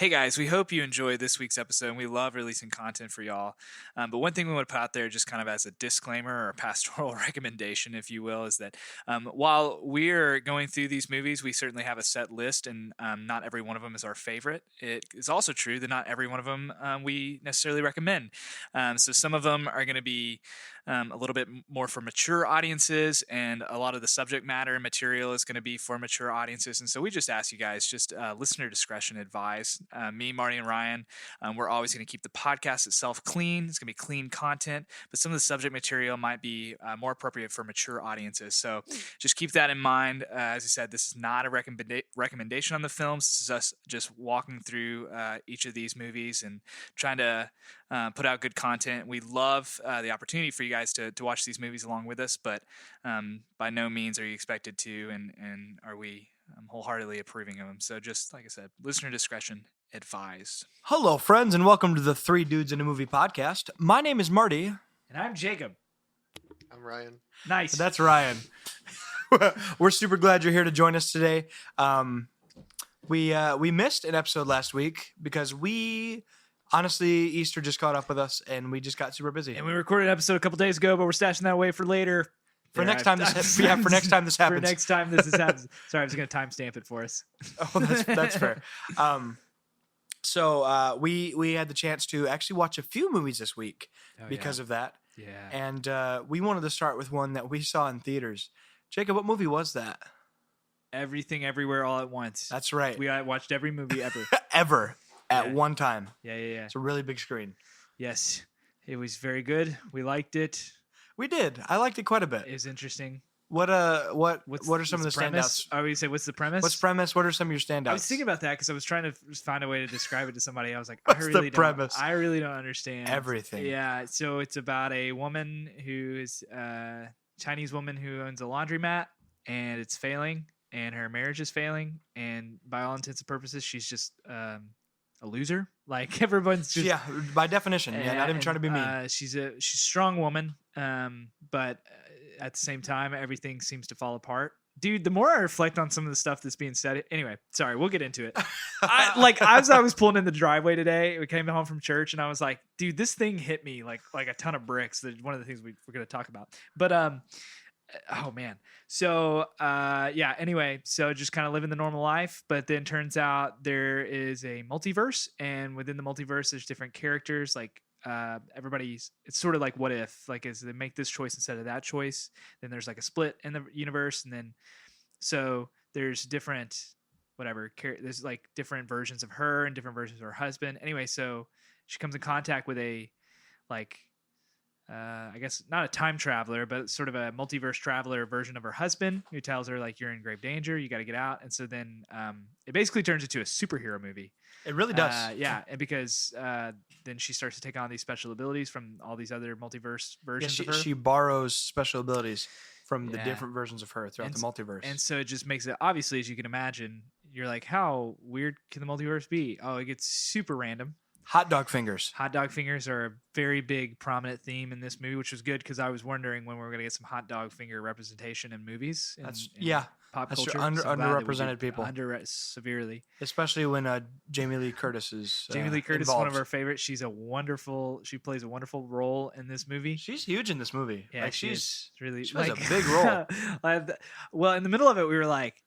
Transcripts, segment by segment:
Hey guys, we hope you enjoyed this week's episode, and we love releasing content for y'all. But one thing we want to put out there, just kind of as a disclaimer or a pastoral recommendation, if you will, is that while we're going through these movies, we certainly have a set list, and not every one of them is our favorite. It is also true that not every one of them we necessarily recommend. So some of them are going to be a little bit more for mature audiences, and a lot of the subject matter and material is going to be for mature audiences. And so we just ask you guys, just listener discretion advised. Me, Marty, and Ryan, we're always going to keep the podcast itself clean. It's going to be clean content, but some of the subject material might be more appropriate for mature audiences. So just keep that in mind. As I said, this is not a recommendation on the films. This is us just walking through each of these movies and trying to put out good content. We love the opportunity for you guys to watch these movies along with us, but by no means are you expected to, and are we wholeheartedly approving of them. So just like I said, listener discretion advised. Hello, friends, and welcome to the Three Dudes in a Movie podcast. My name is Marty. And I'm Jacob. I'm Ryan. Nice. That's Ryan. We're super glad you're here to join us today. We missed an episode last week because honestly, Easter just caught up with us, and we just got super busy. And we recorded an episode a couple days ago, but we're stashing that away for later. For next time this happens. For next time this happens. Sorry, I was going to timestamp it for us. Oh, that's fair. So we had the chance to actually watch a few movies this week because of that. Yeah. And we wanted to start with one that we saw in theaters. Jacob, what movie was that? Everything, Everywhere, All at Once. That's right. We watched every movie ever. Ever at one time. Yeah. It's a really big screen. Yes. It was very good. We liked it. We did. I liked it quite a bit. It was interesting. What are some of the standouts? I would say, what's the premise? What's premise? What are some of your standouts? I was thinking about that because I was trying to find a way to describe it to somebody. I was like, What's the premise? I really don't understand everything. Yeah, so it's about a woman who is a Chinese woman who owns a laundromat, and it's failing, and her marriage is failing, and by all intents and purposes, she's just a loser. Like everyone's just by definition. Not even trying to be mean. She's a strong woman, but at the same time, everything seems to fall apart. Dude, the more I reflect on some of the stuff that's being said, anyway, sorry, we'll get into it. As I was pulling in the driveway today, we came home from church, and I was like, dude, this thing hit me like a ton of bricks. That's one of the things we're going to talk about. But oh man. So anyway, so just kind of living the normal life, but then turns out there is a multiverse, and within the multiverse there's different characters. Like it's sort of like what if, like, as they make this choice instead of that choice, then there's like a split in the universe, and then so there's different there's like different versions of her and different versions of her husband. Anyway, so she comes in contact with a I guess not a time traveler, but sort of a multiverse traveler version of her husband, who tells her, like, you're in grave danger, you got to get out. And so then it basically turns into a superhero movie. It really does. And because then she starts to take on these special abilities from all these other multiverse versions of her. She borrows special abilities from the different versions of her throughout the multiverse. And so it just makes it, obviously, as you can imagine, you're like, how weird can the multiverse be? Oh, it gets super random. Hot dog fingers. Hot dog fingers are a very big, prominent theme in this movie, which was good because I was wondering when we were going to get some hot dog finger representation in movies. Pop culture. Underrepresented people. Severely. Especially when Jamie Lee Curtis is Jamie Lee Curtis involved. is one of our favorites. She plays a wonderful role in this movie. She's huge in this movie. Yeah, she plays a big role. Well, in the middle of it, we were like,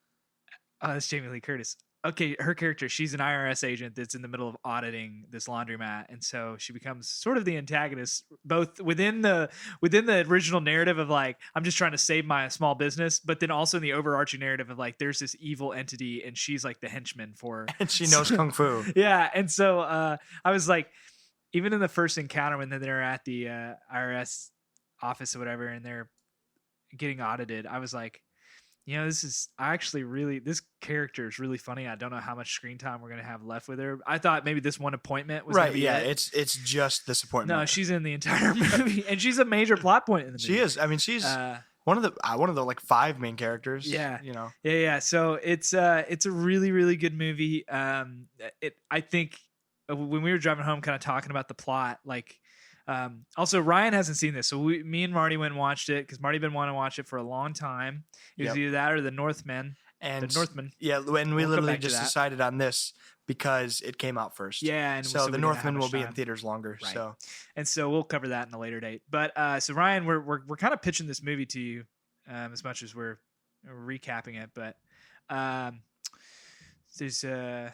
oh, that's Jamie Lee Curtis. Okay, her character, she's an IRS agent that's in the middle of auditing this laundromat, and so she becomes sort of the antagonist, both within the original narrative of, like, I'm just trying to save my small business, but then also in the overarching narrative of, like, there's this evil entity and she's like the henchman for, and she knows kung fu. Yeah, and so I was like, even in the first encounter when they're at the IRS office or whatever, and they're getting audited, I was like, this character is really funny. I don't know how much screen time we're going to have left with her. I thought maybe this one appointment was right. Gonna be Yeah, it. It's just this appointment. No, she's in the entire movie, and she's a major plot point in the movie. She is. I mean, she's one of the like 5 main characters. Yeah. Yeah. So it's a really, really good movie. I think when we were driving home, kind of talking about the plot, like. Also, Ryan hasn't seen this, so me and Marty went and watched it because Marty been wanting to watch it for a long time. It was either that or The Northman. And The Northman. Yeah, and we literally just decided on this because it came out first. Yeah, and so the we didn't have Northman will much be in time. theaters longer. Right. So And so we'll cover that in a later date. But so Ryan, we're kind of pitching this movie to you as much as we're recapping it. But there's sorry,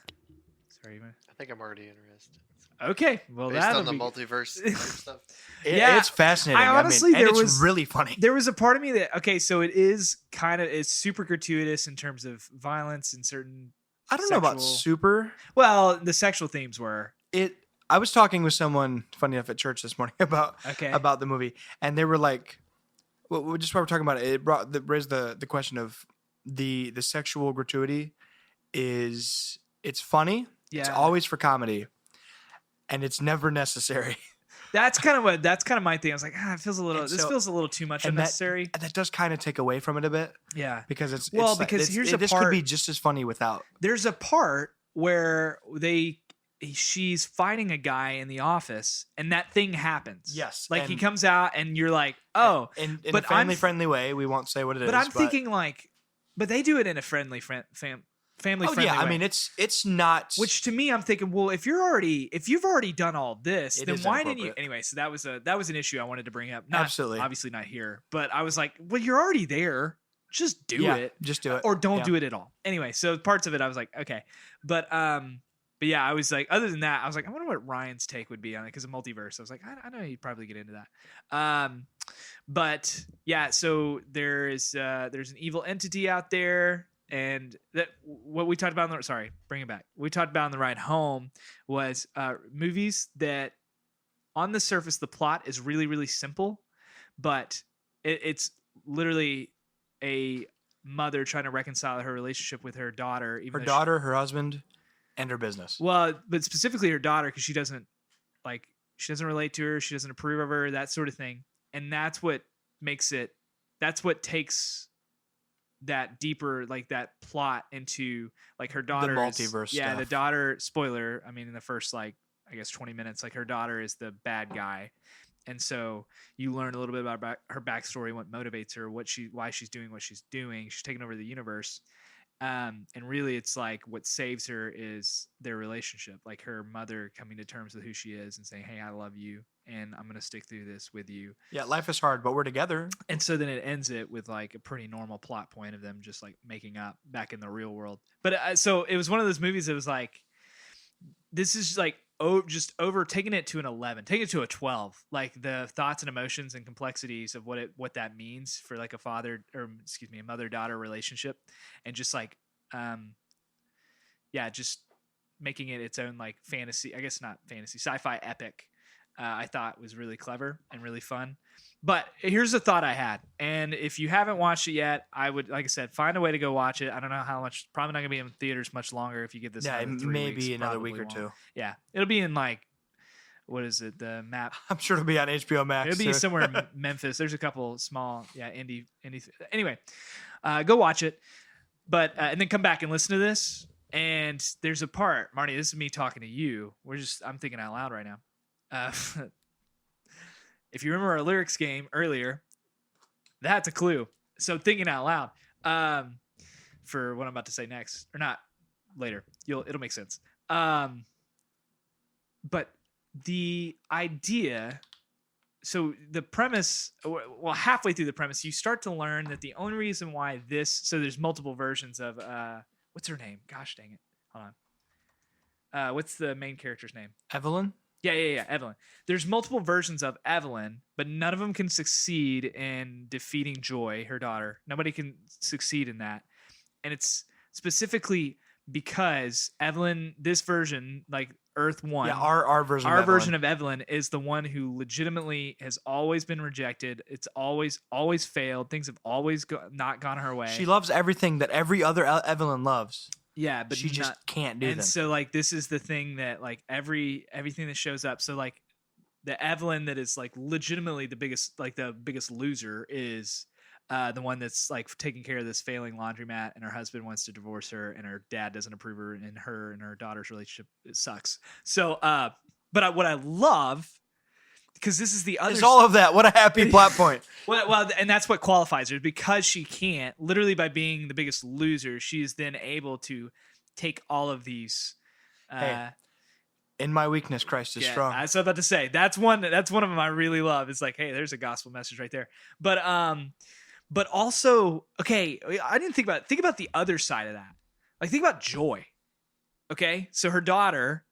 I think I'm already interested. okay. Well, Based that'll on the be multiverse type stuff. Yeah, it's fascinating. I honestly, and there it's was really funny. There was a part of me that so it is it's super gratuitous in terms of violence and certain. I don't know about super. Well, the sexual themes were it. I was talking with someone, funny enough, at church this morning about the movie, and they were like, "Well, just while we're talking about it, it raised the question of the sexual gratuity it's funny, it's always for comedy, and it's never necessary." That's kind of my thing. I was like, it feels a little. This feels a little too much unnecessary. That does kind of take away from it a bit. Yeah, because here's this could be just as funny without. There's a part where she's fighting a guy in the office, and that thing happens. Yes, like he comes out, and you're like, oh, in a family-friendly way. We won't say what it is. But I'm thinking but they do it in a family friendly way. I mean, it's not. Which to me, I'm thinking, well, if you've already done all this, then why didn't you? Anyway, so that was an issue I wanted to bring up. Absolutely, obviously not here, but I was like, well, you're already there. Just do it. Just do it, or don't do it at all. Anyway, so parts of it, I was like, okay, but yeah, I was like, other than that, I was like, I wonder what Ryan's take would be on it because of multiverse. I was like, I know he'd probably get into that. But yeah, so there's an evil entity out there. And that what we talked about bring it back. We talked about on the ride home was movies that on the surface, the plot is really, really simple, but it's literally a mother trying to reconcile her relationship with her daughter. Her husband, and her business. Well, but specifically her daughter, because she doesn't relate to her. She doesn't approve of her, that sort of thing. And that's what takes that deeper, like that plot into like her daughter, the multiverse stuff. The daughter, spoiler, I mean, in the first 20 minutes, like her daughter is the bad guy, and so you learn a little bit about her backstory, what motivates her, why she's doing what she's doing. She's taking over the universe, and really it's like what saves her is their relationship, like her mother coming to terms with who she is and saying, hey, I love you and I'm going to stick through this with you. Yeah, life is hard, but we're together. And so then it ends it with like a pretty normal plot point of them just like making up back in the real world. But so it was one of those movies that was like, this is like just over taking it to an 11, taking it to a 12, like the thoughts and emotions and complexities of what that means for like a mother-daughter relationship, and just like just making it its own like fantasy, I guess not fantasy, sci-fi epic. I thought was really clever and really fun. But here's a thought I had, and if you haven't watched it yet, I would, like I said, find a way to go watch it. I don't know how much. Probably not gonna be in theaters much longer if you give this. Yeah, maybe another week or two. Yeah, it'll be in like, what is it? The map. I'm sure it'll be on HBO Max. It'll be somewhere in Memphis. There's a couple small, indie. Anyway, go watch it, but and then come back and listen to this. And there's a part, Marty. This is me talking to you. I'm thinking out loud right now. If you remember our lyrics game earlier, that's a clue. So thinking out loud for what I'm about to say next, or not later, it'll make sense. But the idea, so the premise, well, halfway through the premise, you start to learn that the only reason why so there's multiple versions of what's her name? Gosh dang it! Hold on. What's the main character's name? Evelyn. Yeah, Evelyn. There's multiple versions of Evelyn, but none of them can succeed in defeating Joy, her daughter. Nobody can succeed in that. And it's specifically because Evelyn, this version, like Earth 1. Yeah, our version of Evelyn is the one who legitimately has always been rejected. It's always failed. Things have always not gone her way. She loves everything that every other Evelyn loves. Yeah, but she just can't do them. And so like this is the thing that like everything that shows up. So like the Evelyn that is like legitimately the biggest loser is the one that's like taking care of this failing laundromat, and her husband wants to divorce her, and her dad doesn't approve her, and her and her daughter's relationship, it sucks. So but what I love, because this is the other. It's all of that. What a happy plot point. Well, and that's what qualifies her, because she can't, literally by being the biggest loser, she is then able to take all of these Hey, in my weakness, Christ is strong. I was about to say that's one of them I really love. It's like, hey, there's a gospel message right there. But also, okay, I didn't think about the other side of that. Like, think about Joy. Okay, so her daughter,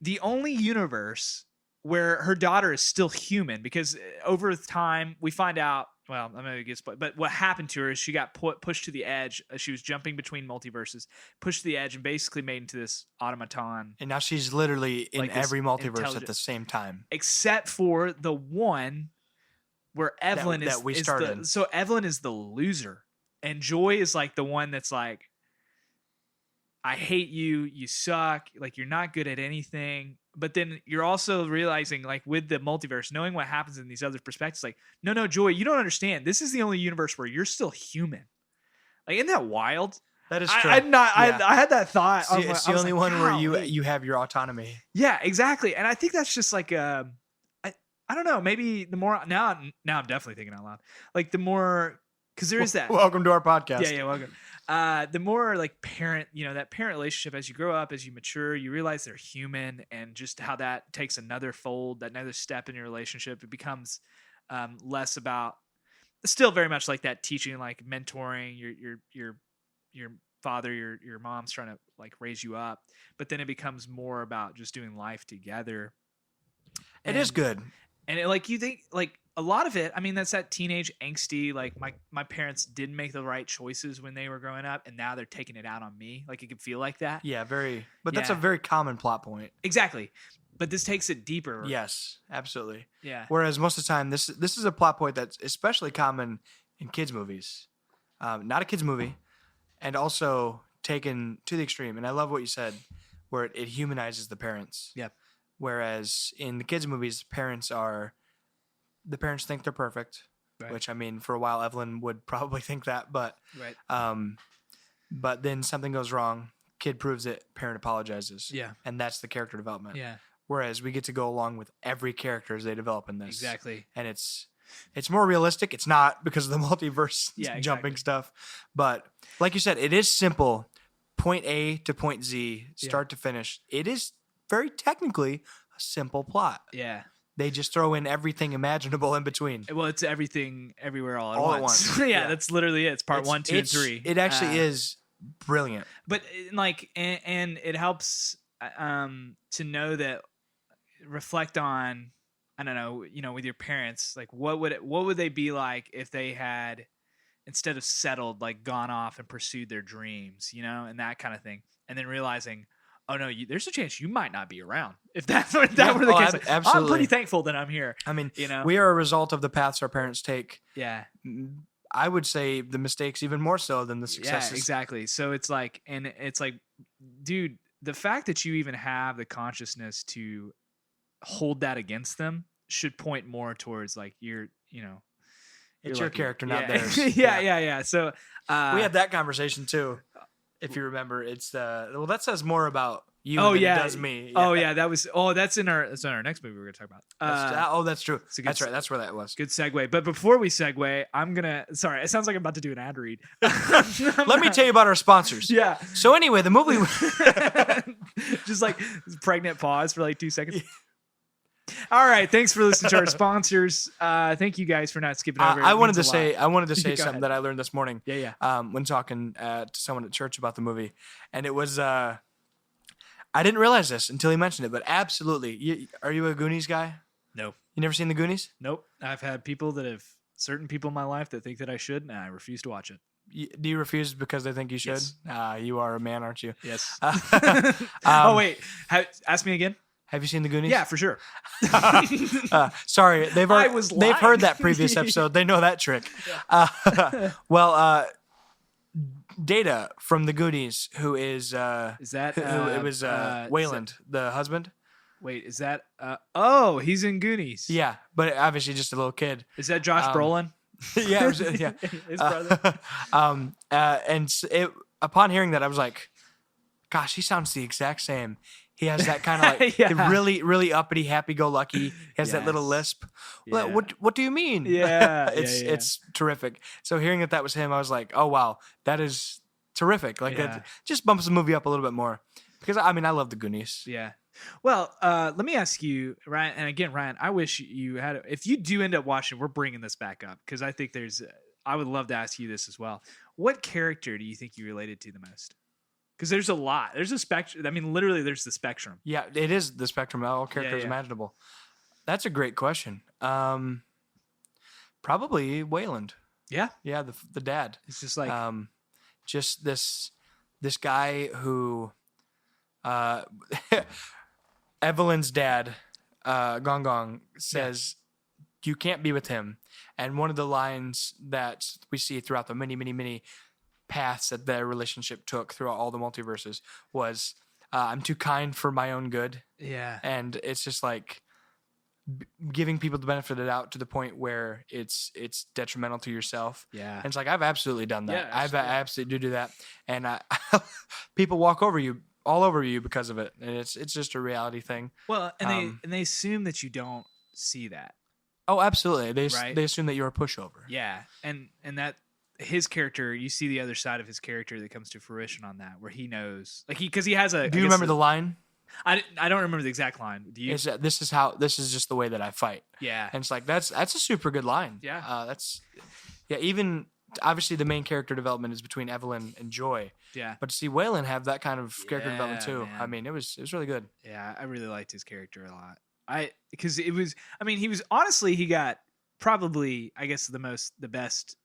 the only universe where her daughter is still human, because over time we find out. Well, I'm gonna get spoiled, but what happened to her is she got pushed to the edge. She was jumping between multiverses, pushed to the edge, and basically made into this automaton. And now she's literally in like every multiverse at the same time, except for the one where Evelyn so Evelyn is the loser, and Joy is like the one that's like, I hate you, you suck, like you're not good at anything. But then you're also realizing, like, with the multiverse, knowing what happens in these other perspectives, like, no, Joy, you don't understand. This is the only universe where you're still human. Like, isn't that wild? That is true. I had that thought. It's the only one where you have your autonomy. Yeah, exactly. And I think that's just like I don't know. Maybe the more now I'm definitely thinking out loud. Like the more, because there is that. Welcome to our podcast. Yeah, welcome. The more like parent, that parent relationship, as you grow up, as you mature, you realize they're human, and just how that takes another fold, another step in your relationship. It becomes less about, still very much like that teaching, like mentoring your father, your mom's trying to like raise you up, but then it becomes more about just doing life together. It is good. And you think, like, a lot of it, I mean, that's that teenage angsty, like my parents didn't make the right choices when they were growing up, and now they're taking it out on me. Like, it could feel like that. Yeah, but that's a very common plot point. Exactly. But this takes it deeper. Yes, absolutely. Yeah. Whereas most of the time, this is a plot point that's especially common in kids' movies. Not a kids' movie, and also taken to the extreme. And I love what you said, where it humanizes the parents. Yep. Whereas in the kids' movies, the parents think they're perfect, right. Which, I mean, for a while, Evelyn would probably think that, but right. But then something goes wrong, kid proves it, parent apologizes. Yeah. And that's the character development. Yeah. Whereas we get to go along with every character as they develop in this. Exactly. And it's more realistic. It's not because of the multiverse jumping stuff. But like you said, it is simple. Point A to point Z, start to finish. It is very technically a simple plot. Yeah. They just throw in everything imaginable in between. Well, it's everything everywhere all at once. Yeah, that's literally it. It's part 1, 2, and 3. It actually is brilliant. But and it helps to know that, reflect on, I don't know, with your parents, like what would they be like if they had, instead of settled, like gone off and pursued their dreams, and that kind of thing, and then realizing, oh no, there's a chance you might not be around if were the case. Like, absolutely. I'm pretty thankful that I'm here. I mean, we are a result of the paths our parents take. Yeah. I would say the mistakes even more so than the successes. Yeah, exactly. So it's like, dude, the fact that you even have the consciousness to hold that against them should point more towards like it's your character, not theirs. Yeah. So we had that conversation too. If you remember, it's that says more about you than it does me. Yeah. That's in our next movie we're gonna talk about. That's true. That's right. That's where that was. Good segue. But before we segue, sorry, it sounds like I'm about to do an ad read. Let me tell you about our sponsors. Yeah. So anyway, the movie just like pregnant pause for like 2 seconds. All right, thanks for listening to our sponsors. Thank you guys for not skipping over. I wanted to say something that I learned this morning. Yeah. When talking to someone at church about the movie, and it was I didn't realize this until he mentioned it, but absolutely. Are you a Goonies guy? No. You never seen the Goonies? Nope. I've had certain people in my life that think that I should, and I refuse to watch it. Do you refuse because they think you should? Yes. You are a man, aren't you? Yes. Oh wait, ask me again. Have you seen the Goonies? Yeah, for sure. Sorry, they've heard that previous episode. They know that trick. Data from the Goonies, who is that Wayland, the husband. Wait, is that? He's in Goonies. Yeah, but obviously just a little kid. Is that Josh Brolin? Yeah, his brother. Upon hearing that, I was like, "Gosh, he sounds the exact same." He has that kind of like really, really uppity, happy-go-lucky. He has that little lisp. Yeah. What do you mean? Yeah, it's terrific. So hearing that was him, I was like, oh wow, that is terrific. Like it just bumps the movie up a little bit more. Because I love the Goonies. Yeah. Well, let me ask you, Ryan, and again, Ryan, I wish you had, if you do end up watching, we're bringing this back up because I think I would love to ask you this as well. What character do you think you related to the most? Because there's a lot. There's a spectrum. I mean, literally, there's the spectrum. Yeah, it is the spectrum. All characters imaginable. That's a great question. Probably Wayland. Yeah. Yeah, the dad. It's just like just this guy who Evelyn's dad, Gong Gong, says you can't be with him. And one of the lines that we see throughout the many paths that their relationship took throughout all the multiverses was, I'm too kind for my own good. Yeah. And it's just like giving people the benefit of the doubt to the point where it's detrimental to yourself. Yeah. And it's like, I've absolutely done that. Yeah, absolutely. I absolutely do that. And people walk over you, all over you because of it. And it's just a reality thing. Well, and they assume that you don't see that. Oh, absolutely. They assume that you're a pushover. Yeah. And that his character, you see the other side of his character that comes to fruition on that, where he knows, like because he has a. Do you remember the line? I don't remember the exact line. Do you? This is just the way that I fight. Yeah. And it's like that's a super good line. Yeah. Even obviously the main character development is between Evelyn and Joy. Yeah. But to see Waylon have that kind of character development too, man. I mean, it was really good. Yeah, I really liked his character a lot. He got probably, I guess, the best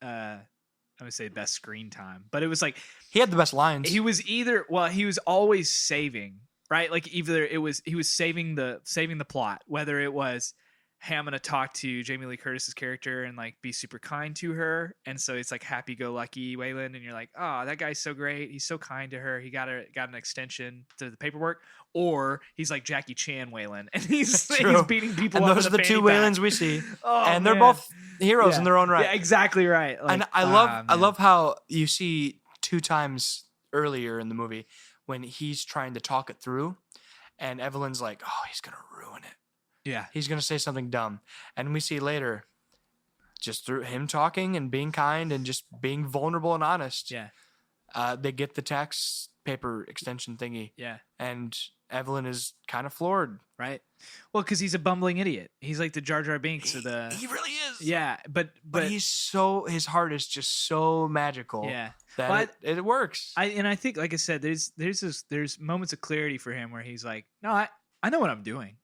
I would say best screen time, but it was like he had the best lines. He was always saving, right? Like either he was saving the plot, whether it was, hey, I'm gonna talk to Jamie Lee Curtis's character and like be super kind to her, and so it's like happy-go-lucky Wayland, and you're like, oh, that guy's so great, he's so kind to her, he got an extension to the paperwork, or he's like Jackie Chan Wayland, and he's beating people and up. Those are the two Waylands we see, and they're man. Both heroes in their own right. Yeah, exactly right. Like, and I love how you see 2 times earlier in the movie when he's trying to talk it through, and Evelyn's like, oh, he's gonna ruin it. Yeah. He's going to say something dumb. And we see later, just through him talking and being kind and just being vulnerable and honest. Yeah. They get the tax paper extension thingy. Yeah. And Evelyn is kind of floored. Right. Well, because he's a bumbling idiot. He's like the Jar Jar Binks He really is. Yeah. But his heart is just so magical. Yeah. That it works. I think, like I said, there's moments of clarity for him where he's like, no, I know what I'm doing.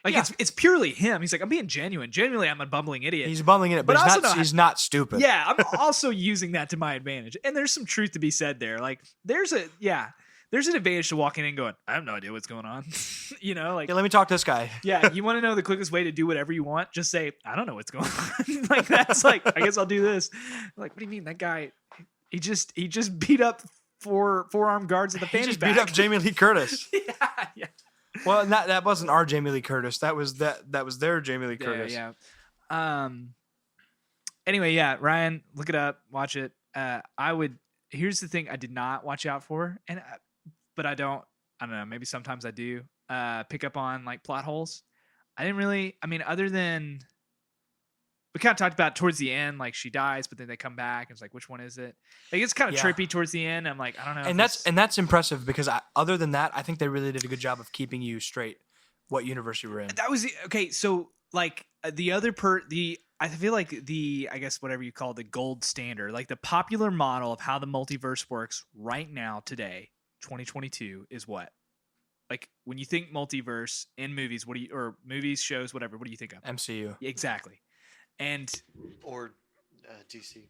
Like it's purely him. He's like, I'm being genuine. Genuinely, I'm a bumbling idiot. He's a bumbling idiot, but he's not stupid. Yeah, I'm also using that to my advantage. And there's some truth to be said there. Like there's an advantage to walking in and going, I have no idea what's going on. Like let me talk to this guy. Yeah, you want to know the quickest way to do whatever you want? Just say, I don't know what's going on. Like that's like, I guess I'll do this. Like, what do you mean? That guy, he just beat up four-armed guards at the fanny pack. Beat up Jamie Lee Curtis. Yeah. Well, that wasn't our Jamie Lee Curtis. That was their Jamie Lee Curtis. Yeah. Anyway, yeah, Ryan, look it up, watch it. Here's the thing I did not watch out for, but I don't know, maybe sometimes I do pick up on like plot holes. I didn't really, other than we kind of talked about towards the end, like she dies, but then they come back. And it's like, which one is it? Like it's kind of trippy towards the end. I'm like, I don't know. And that's impressive because other than that, I think they really did a good job of keeping you straight what universe you were in. That was okay. So like the other I feel like I guess whatever you call the gold standard, like the popular model of how the multiverse works right now today, 2022 is what? Like when you think multiverse in movies, or movies, shows, whatever, what do you think of? MCU. Exactly. Or DC.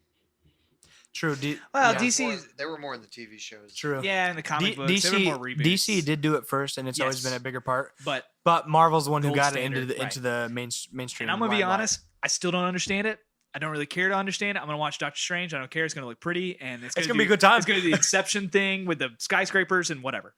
True. DC. They were more in the TV shows. True. Yeah, in the comic books, DC, there were more reboots. DC did do it first, and it's always been a bigger part. But Marvel's the one who got standard, it into the mainstream. And I'm gonna be honest, I still don't understand it. I don't really care to understand it. I'm gonna watch Doctor Strange. I don't care. It's gonna look pretty, and it's gonna be a good time. It's gonna do the Inception thing with the skyscrapers and whatever.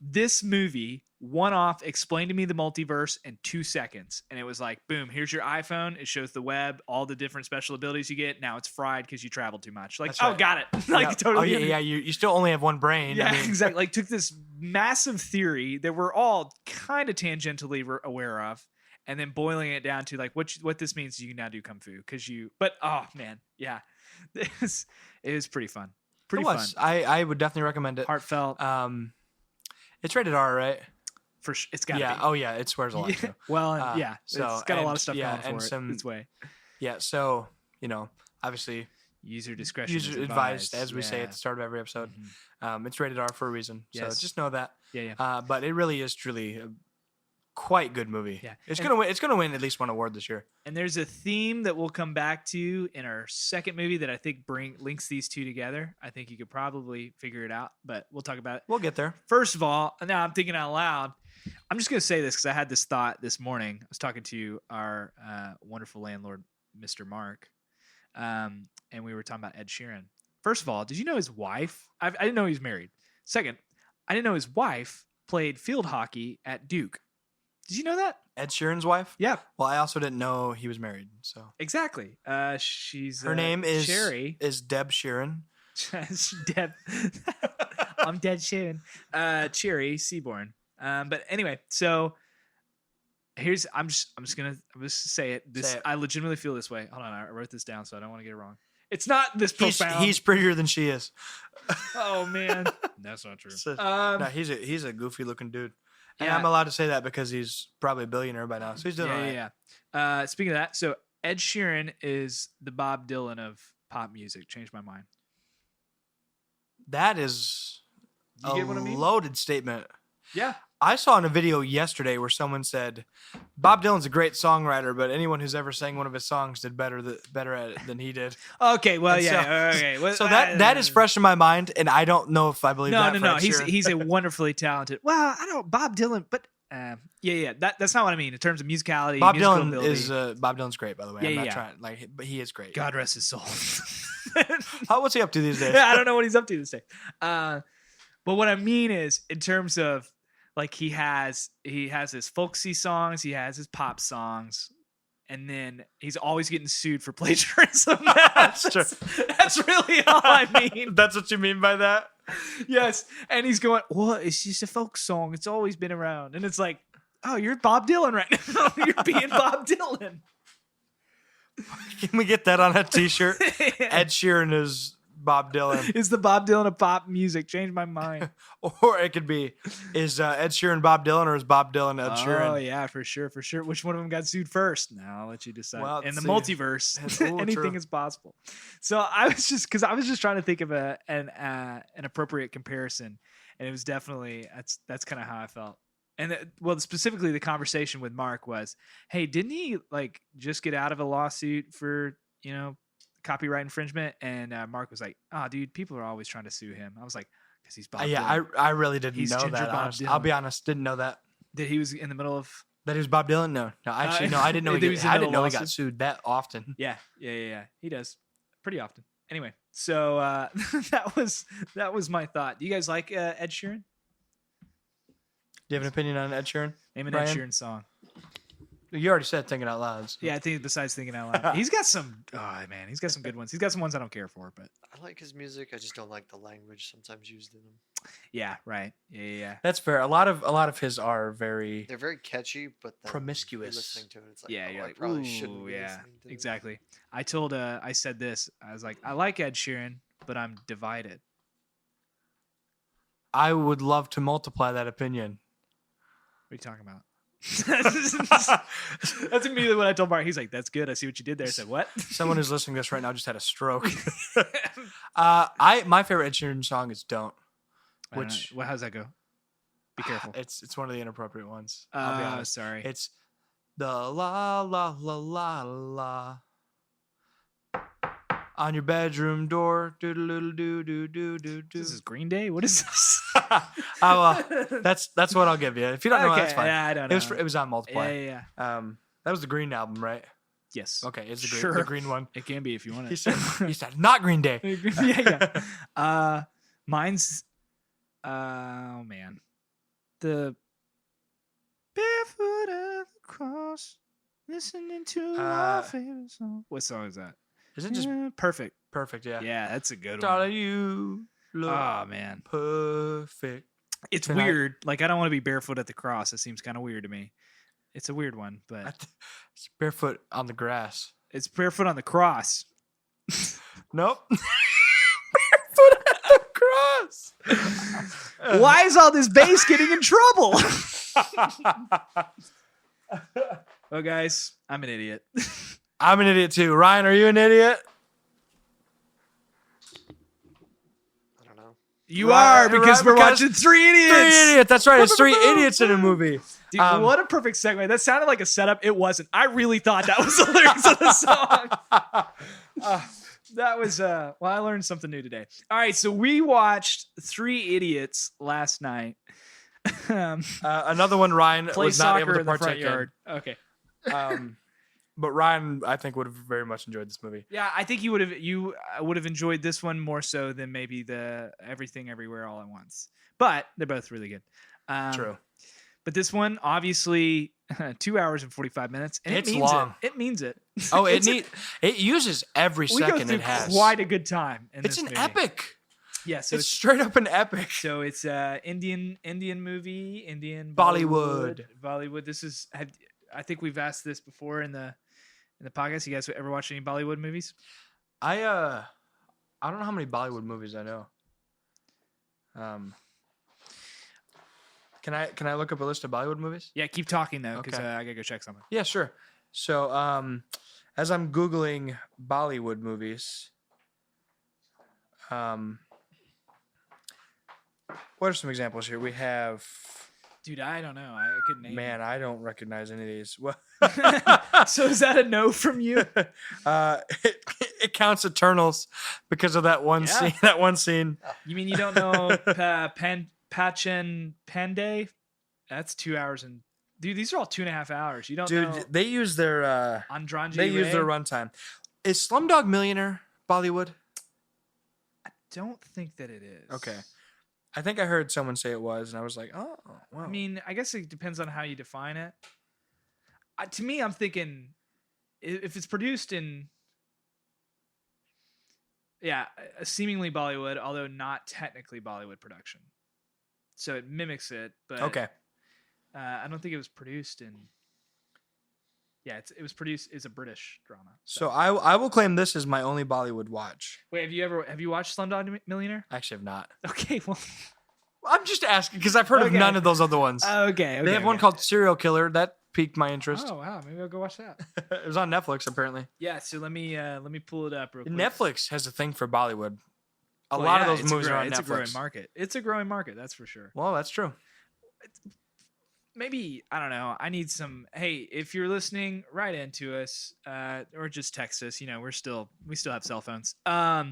This movie, one-off, explained to me the multiverse in 2 seconds, and it was like, boom, here's your iPhone. It shows the web, all the different special abilities you get. Now it's fried because you traveled too much. Like, right. Got it. Like, totally. Oh, yeah. You still only have one brain. Yeah, exactly. Like, took this massive theory that we're all kind of tangentially aware of, and then boiling it down to like what this means. You can now do kung fu but oh man, yeah, it was pretty fun. Pretty fun. I would definitely recommend it. Heartfelt. It's rated R, right? It's got to yeah. be. Oh yeah, it swears a lot too. Well, so it's got a lot of stuff yeah, going for and some, its way. Yeah, so obviously User discretion is advised, as we say at the start of every episode. It's rated R for a reason, so just know that. Yeah. But it really is truly a quite good movie. Yeah, it's gonna win at least one award this year. And there's a theme that we'll come back to in our second movie that I think links these two together. I think you could probably figure it out, but we'll talk about it. We'll get there. First of all, now I'm thinking out loud. I'm just gonna say this because I had this thought this morning. I was talking to our wonderful landlord, Mr. Mark. And we were talking about Ed Sheeran. First of all, did you know his wife? I didn't know he was married. Second, I didn't know his wife played field hockey at Duke. Did you know that? Ed Sheeran's wife? Yeah. Well, I also didn't know he was married. So exactly. She's her name is Sherry. Is Deb Sheeran? Deb. I'm Dead Sheeran. Cherry Seaborn. But anyway, so I'm just gonna say it. I legitimately feel this way. Hold on, I wrote this down so I don't want to get it wrong. It's not this profound. He's prettier than she is. Oh man, that's not true. No, he's a goofy looking dude, and I'm allowed to say that because he's probably a billionaire by now. So he's doing all right. Yeah. Speaking of that, so Ed Sheeran is the Bob Dylan of pop music. Changed my mind. That is you get what I mean? Loaded statement. Yeah. I saw in a video yesterday where someone said Bob Dylan's a great songwriter, but anyone who's ever sang one of his songs did better at it than he did. Okay, well, okay. Well, so that is fresh in my mind, and I don't know if I believe that. No. He's a wonderfully talented. Well, I don't Bob Dylan, but that's not what I mean in terms of musicality. Bob Dylan ability. is Bob Dylan's great, by the way. I'm not trying but he is great. God rest his soul. What's he up to these days? I don't know what he's up to these days. But what I mean is in terms of. Like he has his folksy songs, he has his pop songs, and then he's always getting sued for plagiarism. That's really all I mean. That's what you mean by that? Yes. And he's going, well, it's just a folk song. It's always been around. And it's like, oh, you're Bob Dylan right now. You're being Bob Dylan. Can we get that on a t-shirt? Ed Sheeran is Bob Dylan. Is the Bob Dylan of pop music? Changed my mind. Or it could be, is Ed Sheeran Bob Dylan or is Bob Dylan Ed Sheeran? Oh, yeah, for sure. Which one of them got sued first? No, I'll let you decide. Well, in the multiverse, anything is possible. So I was just trying to think of an appropriate comparison, and it was definitely that's kind of how I felt. And specifically the conversation with Mark was, hey, didn't he like just get out of a lawsuit for copyright infringement? And Mark was like, oh, dude, people are always trying to sue him. I was like, because he's Bob Dylan. I really didn't know that. I'll be honest, didn't know that. That he was in the middle of... That he was Bob Dylan? No, actually, no, I didn't know I didn't know he got sued that often. Yeah. He does. Pretty often. Anyway, so that was my thought. Do you guys like Ed Sheeran? Do you have an opinion on Ed Sheeran? Name an Ed Sheeran song. You already said Thinking Out Loud. So. Yeah, I think besides Thinking Out Loud. He's got some he's got some good ones. He's got some ones I don't care for, but I like his music. I just don't like the language sometimes used in them. Yeah, right. Yeah. That's fair. A lot of his are they're very catchy, but then promiscuous. Listening to it, it's like, you're like, probably shouldn't be listening to exactly. I said this. I was like, I like Ed Sheeran, but I'm divided. I would love to multiply that opinion. What are you talking about? That's immediately what I told Mark. He's like, that's good. I see what you did there. I said, what? Someone who's listening to this right now just had a stroke. My favorite Ed Sheeran song is Don't. Which how's that go? Be careful. It's one of the inappropriate ones. I'll be honest. Sorry. It's the la la la la la on your bedroom door. Do do do do do do. This is Green Day. What is this? That's what I'll give you. If you don't know, that's fine. Yeah, I don't know. It was on Multiply. Yeah. That was the Green album, right? Yes. Okay, it's the green one. It can be if you want it. He said not Green Day. Yeah. Mine's. Oh man, the barefoot at the cross, listening to my favorite song. What song is that? Is it just perfect? Perfect, yeah. Yeah, that's a good Darling, you look man, perfect. It's tonight. Weird. Like I don't want to be barefoot at the cross. It seems kind of weird to me. It's a weird one, but it's barefoot on the grass. It's barefoot on the cross. Nope. Barefoot at the cross. Why is all this bass getting in trouble? Well, guys, I'm an idiot. I'm an idiot too. Ryan, are you an idiot? I don't know. You are, because we're watching Three Idiots. Three Idiots. That's right. It's three idiots in a movie. Dude, what a perfect segue. That sounded like a setup. It wasn't. I really thought that was the lyrics of the song. That was, well, I learned something new today. All right, so we watched Three Idiots last night. Another one Ryan Play was not soccer able to in the front partake yard. Okay. in. But Ryan, I think, would have very much enjoyed this movie. Yeah, I think you would have enjoyed this one more so than maybe the Everything Everywhere All at Once. But they're both really good. True. But this one, obviously, 2 hours and 45 minutes. And It's it means long. It means it. Oh, it uses every We go second through it has. quite a good time in It's this an movie. epic. Yeah, so It's straight up an epic. So it's Indian movie, Indian Bollywood. Bollywood. This is I think we've asked this before in the podcast. You guys ever watch any Bollywood movies? I don't know how many Bollywood movies I know. Can I look up a list of Bollywood movies? Yeah, keep talking though, because Okay. I gotta go check something. Yeah, sure. So, as I'm Googling Bollywood movies, what are some examples here? We have, Dude, I don't know. I couldn't name. man, I don't recognize any of these. Well, So is that a no from you? it counts Eternals because of that one Yeah. scene. That one scene. You mean you don't know Pachin Pandey? That's 2 hours and dude, these are all 2.5 hours. You don't Dude, know they use their Andranjay they use their Ray? runtime. Is Slumdog Millionaire Bollywood? Don't think that it is. Okay. I think I heard someone say it was, and I was like, oh, wow. I mean, I guess it depends on how you define it. To me, I'm thinking if it's produced in, a seemingly Bollywood, although not technically Bollywood production. So it mimics it, but okay. I don't think it was produced in. Yeah, it was produced. It's a British drama. So I will claim this as my only Bollywood watch. Wait, have you watched Slumdog Millionaire? I actually have not. Okay, well, I'm just asking because I've heard of Okay. none of those other ones. okay. They have one called Serial Killer that piqued my interest. Oh wow, maybe I'll go watch that. It was on Netflix apparently. Yeah, so let me pull it up real quick. Netflix has a thing for Bollywood. A Well, lot yeah, of those it's movies are on It's a growing Netflix. market. It's a growing market, that's for sure. Well, that's true. Maybe, I don't know. I need some. Hey, if you're listening, write into us, or just text us. You know, we still have cell phones. Why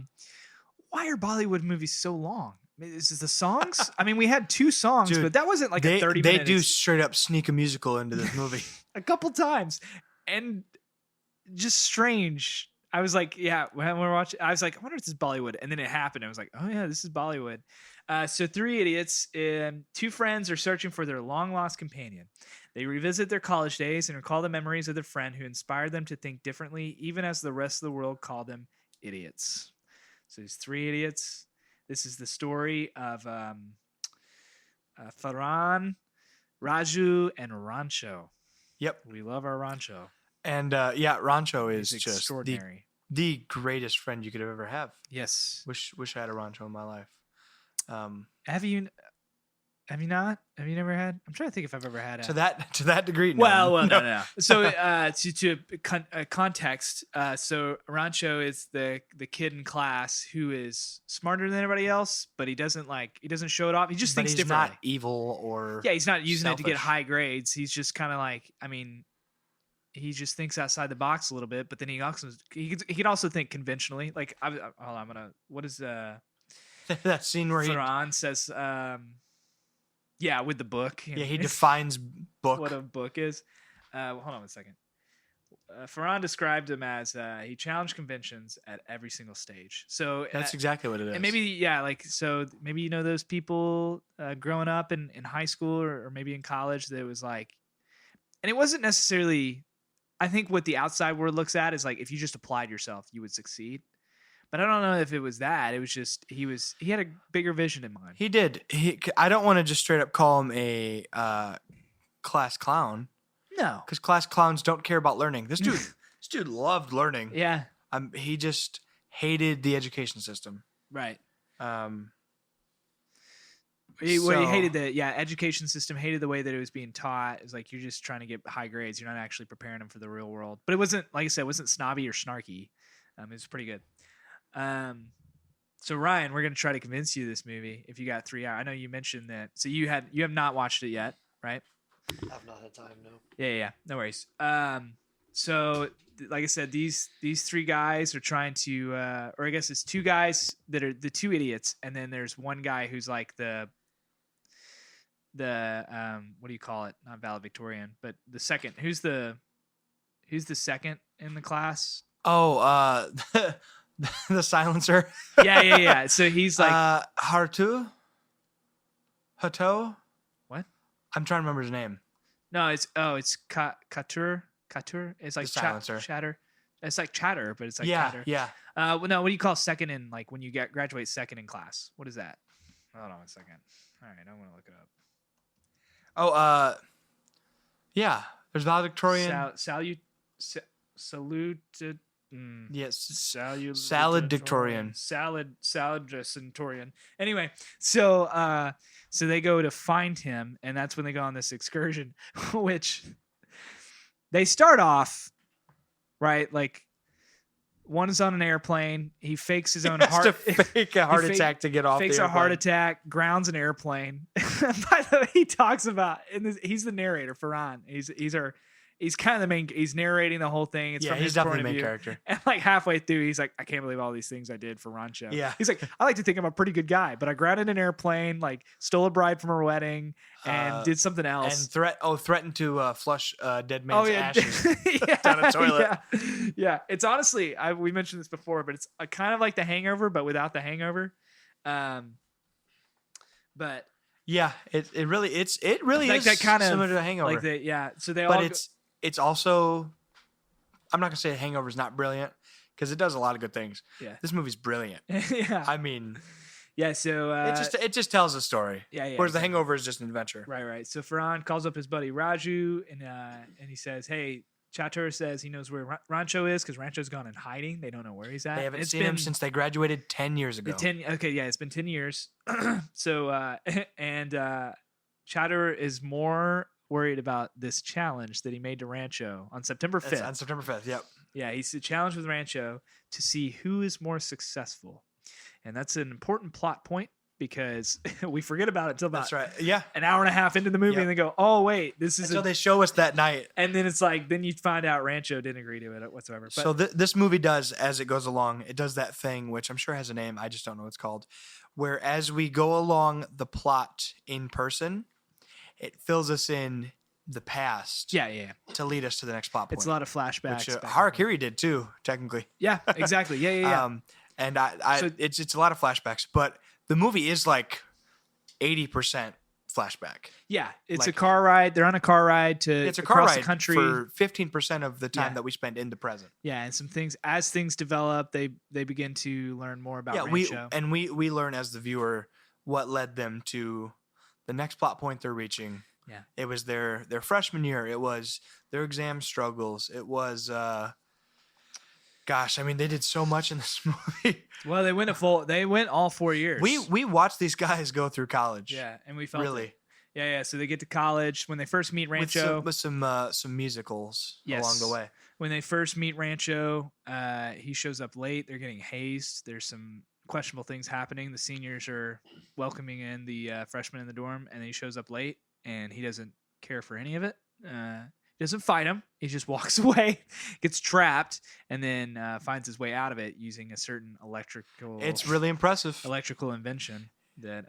are Bollywood movies so long? Is it the songs? I mean, we had 2 songs, Dude, but that wasn't like a 30 They minutes. do straight up sneak a musical into this movie. A couple times, and just strange. I was like, yeah, when we're watching, I was like, I wonder if this is Bollywood, and then it happened. I was like, oh yeah, this is Bollywood. So 3 idiots, 2 friends are searching for their long lost companion. They revisit their college days and recall the memories of their friend who inspired them to think differently, even as the rest of the world called them idiots. So these 3 idiots. This is the story of Farhan, Raju, and Rancho. Yep. We love our Rancho. And Rancho is He's just extraordinary. the greatest friend you could ever have. Yes. Wish I had a Rancho in my life. Have you not? Have you never had? I'm trying to think if I've ever had to that degree. No. Well, no. So, context. So Rancho is the kid in class who is smarter than everybody else, but he doesn't show it off. He just But thinks he's differently. not evil or He's not using it to get selfish. high grades. He's just kind of like, I mean, he just thinks outside the box a little bit. But then he can also think conventionally. Like, hold on, what is that scene where Farhan says, with the book. he defines book. What a book is. Hold on one second. Farhan described him as he challenged conventions at every single stage. So That's exactly what it is. and maybe you know those people growing up in high school or maybe in college that it was like, and it wasn't necessarily. I think what the outside world looks at is like if you just applied yourself, you would succeed. But I don't know if it was that. It was just he had a bigger vision in mind. He did. I don't want to just straight up call him a class clown No. because class clowns don't care about learning. This dude loved learning. Yeah. He just hated the education system. Right. He hated the education system, hated the way that it was being taught. It was like, you're just trying to get high grades. You're not actually preparing them for the real world. But it wasn't, like I said, it wasn't snobby or snarky. It was pretty good. So Ryan, we're going to try to convince you of this movie if you got 3 hours. I know you mentioned that. So you have not watched it yet, right? I've not had time, no. Yeah. No worries. So like I said, these 3 guys are trying to, or I guess it's 2 guys that are the 2 idiots. And then there's one guy who's like the what do you call it? Not valedictorian, but the second. Who's the second in the class? Oh, the silencer. Yeah. So he's like Hato. What? I'm trying to remember his name. No, it's Katur. It's like silencer. Chatter. It's like Chatter, but it's like yeah, Chatter. Yeah. Well, no, what do you call second in, like, when you graduate second in class? What is that? Hold on a second. All right, I'm gonna look it up. Oh, yeah. There's valedictorian. Saluted. Yes. Saluddictorian. Saluddictorian. Anyway, so they go to find him, and that's when they go on this excursion, which they start off right, like, one is on an airplane. He fakes his own heart. Fake a heart attack to get off. Fakes a heart attack. Grounds an airplane. By the way, he talks about, he's the narrator. Farhan. He's kind of the main. He's narrating the whole thing. It's from he's his definitely point of the main view. character. And like halfway through, he's like, "I can't believe all these things I did for Rancho." Yeah. He's like, "I like to think I'm a pretty good guy, but I grounded an airplane, like stole a bride from her wedding, and did something else, and threatened to flush dead man's ashes yeah, down a toilet." Yeah. It's honestly, we mentioned this before, but it's kind of like The Hangover, but without the hangover. But yeah, it really is like that kind of similar to The Hangover. Like so they but all. It's also, I'm not gonna say Hangover is not brilliant, because it does a lot of good things. Yeah, this movie's brilliant. Yeah, I mean, yeah. So it just tells a story. Yeah. Whereas The Hangover is just an adventure. Right. So Farhan calls up his buddy Raju, and he says, "Hey." Chatur says he knows where Rancho is because Rancho's gone in hiding. They don't know where he's at. They haven't seen him since they graduated 10 years ago. It's been 10 years. So, Chatur is more worried about this challenge that he made to Rancho on September 5th. On September 5th, yep. Yeah, he's a challenge with Rancho to see who is more successful. And that's an important plot point, because we forget about it till about an hour and a half into the movie, and they go, "Oh wait, this is." So they show us that night, and then it's like, then you find out Rancho didn't agree to it whatsoever. But, so this movie does, as it goes along, it does that thing which I'm sure has a name, I just don't know what it's called, where as we go along the plot in person, it fills us in the past. Yeah. To lead us to the next plot point. It's a lot of flashbacks. Which Harakiri did too, technically. Yeah, exactly. Yeah. And it's a lot of flashbacks, but the movie is like 80% flashback. Yeah, it's a car ride. They're on a car ride across the country for 15% of the time that we spend in the present. Yeah, and some things, as things develop, they begin to learn more about Rancho. We learn as the viewer what led them to the next plot point they're reaching. Yeah, it was their freshman year. It was their exam struggles. It was. Gosh, I mean, they did so much in this movie. Well, they went all 4 years. We watched these guys go through college. Yeah, and we felt really. It. Yeah. So they get to college when they first meet Rancho with some musicals along the way. When they first meet Rancho, he shows up late. They're getting hazed. There's some questionable things happening. The seniors are welcoming in the freshmen in the dorm, and he shows up late, and he doesn't care for any of it. He doesn't fight him. He just walks away, gets trapped, and then finds his way out of it using a certain electrical. It's really impressive. Electrical invention that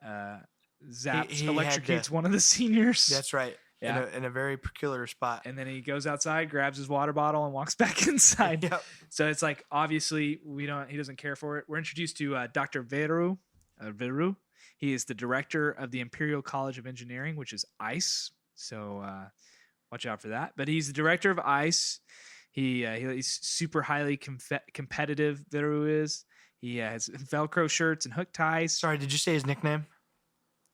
electrocutes one of the seniors. That's right. Yeah. In a very peculiar spot. And then he goes outside, grabs his water bottle, and walks back inside. Yep. So it's like, obviously he doesn't care for it. We're introduced to Dr. Veru. He is the director of the Imperial College of Engineering, which is ICE. So watch out for that. But he's the director of ICE. He's super highly competitive. Veru is. He has Velcro shirts and hook ties. Sorry, did you say his nickname?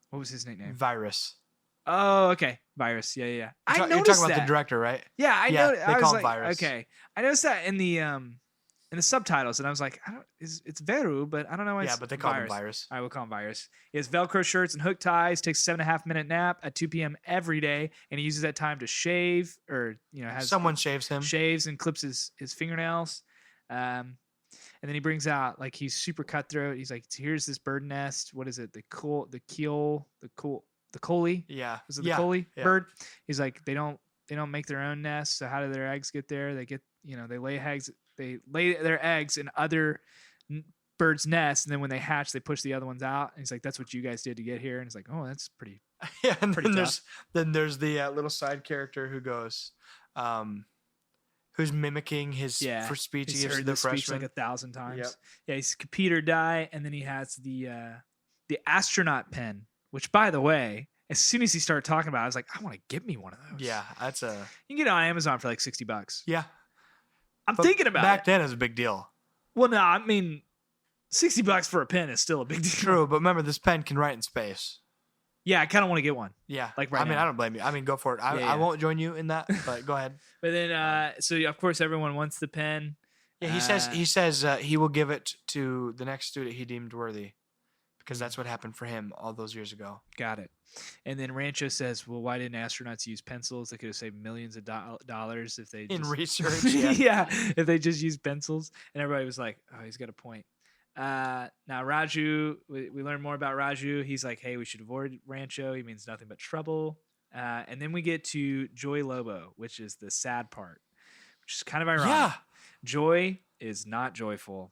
What was his nickname? Virus. Oh, okay. Virus. Yeah. You're talking about the director, right? Yeah, I know. They call him Virus. Okay, I noticed that in the in the subtitles, and I was like, it's Veru, but I don't know why. Yeah, it's but they call him Virus. I will call him Virus. He has Velcro shirts and hook ties. Takes a 7.5 minute nap at 2 p.m. every day, and he uses that time to shave, or has someone shaves him, shaves and clips his fingernails. And then he brings out, like, he's super cutthroat. He's like, here's this bird nest. What is it? The collie. Yeah. Was it the collie bird? He's like, they don't make their own nests. So how do their eggs get there? They get, they lay eggs. They lay their eggs in other birds' nests, and then when they hatch, they push the other ones out. And he's like, that's what you guys did to get here. And he's like, oh, that's pretty. Yeah. And pretty then there's the little side character who goes, who's mimicking his for speech. He's heard the speech like 1,000 times. Yep. Yeah, he's Peter die, and then he has the astronaut pen, which, by the way, as soon as he started talking about it, I was like, I want to get me one of those. Yeah, you can get it on Amazon for like $60. Yeah. I'm thinking about back then it was a big deal. Well, no, I mean, $60 for a pen is still a big deal. True, but remember, this pen can write in space. Yeah, I kind of want to get one. Yeah, like right now. I don't blame you. I mean, go for it. I won't join you in that, but go ahead. But then, so of course, everyone wants the pen. Yeah, he says he will give it to the next student he deemed worthy, because that's what happened for him all those years ago. Got it. And then Rancho says, well, why didn't astronauts use pencils? They could have saved millions of dollars if they in research. Yeah, if they just used pencils. And everybody was like, oh, he's got a point. Now Raju, we learn more about Raju. He's like, hey, we should avoid Rancho. He means nothing but trouble. And then we get to Joy Lobo, which is the sad part, which is kind of ironic. Yeah. Joy is not joyful.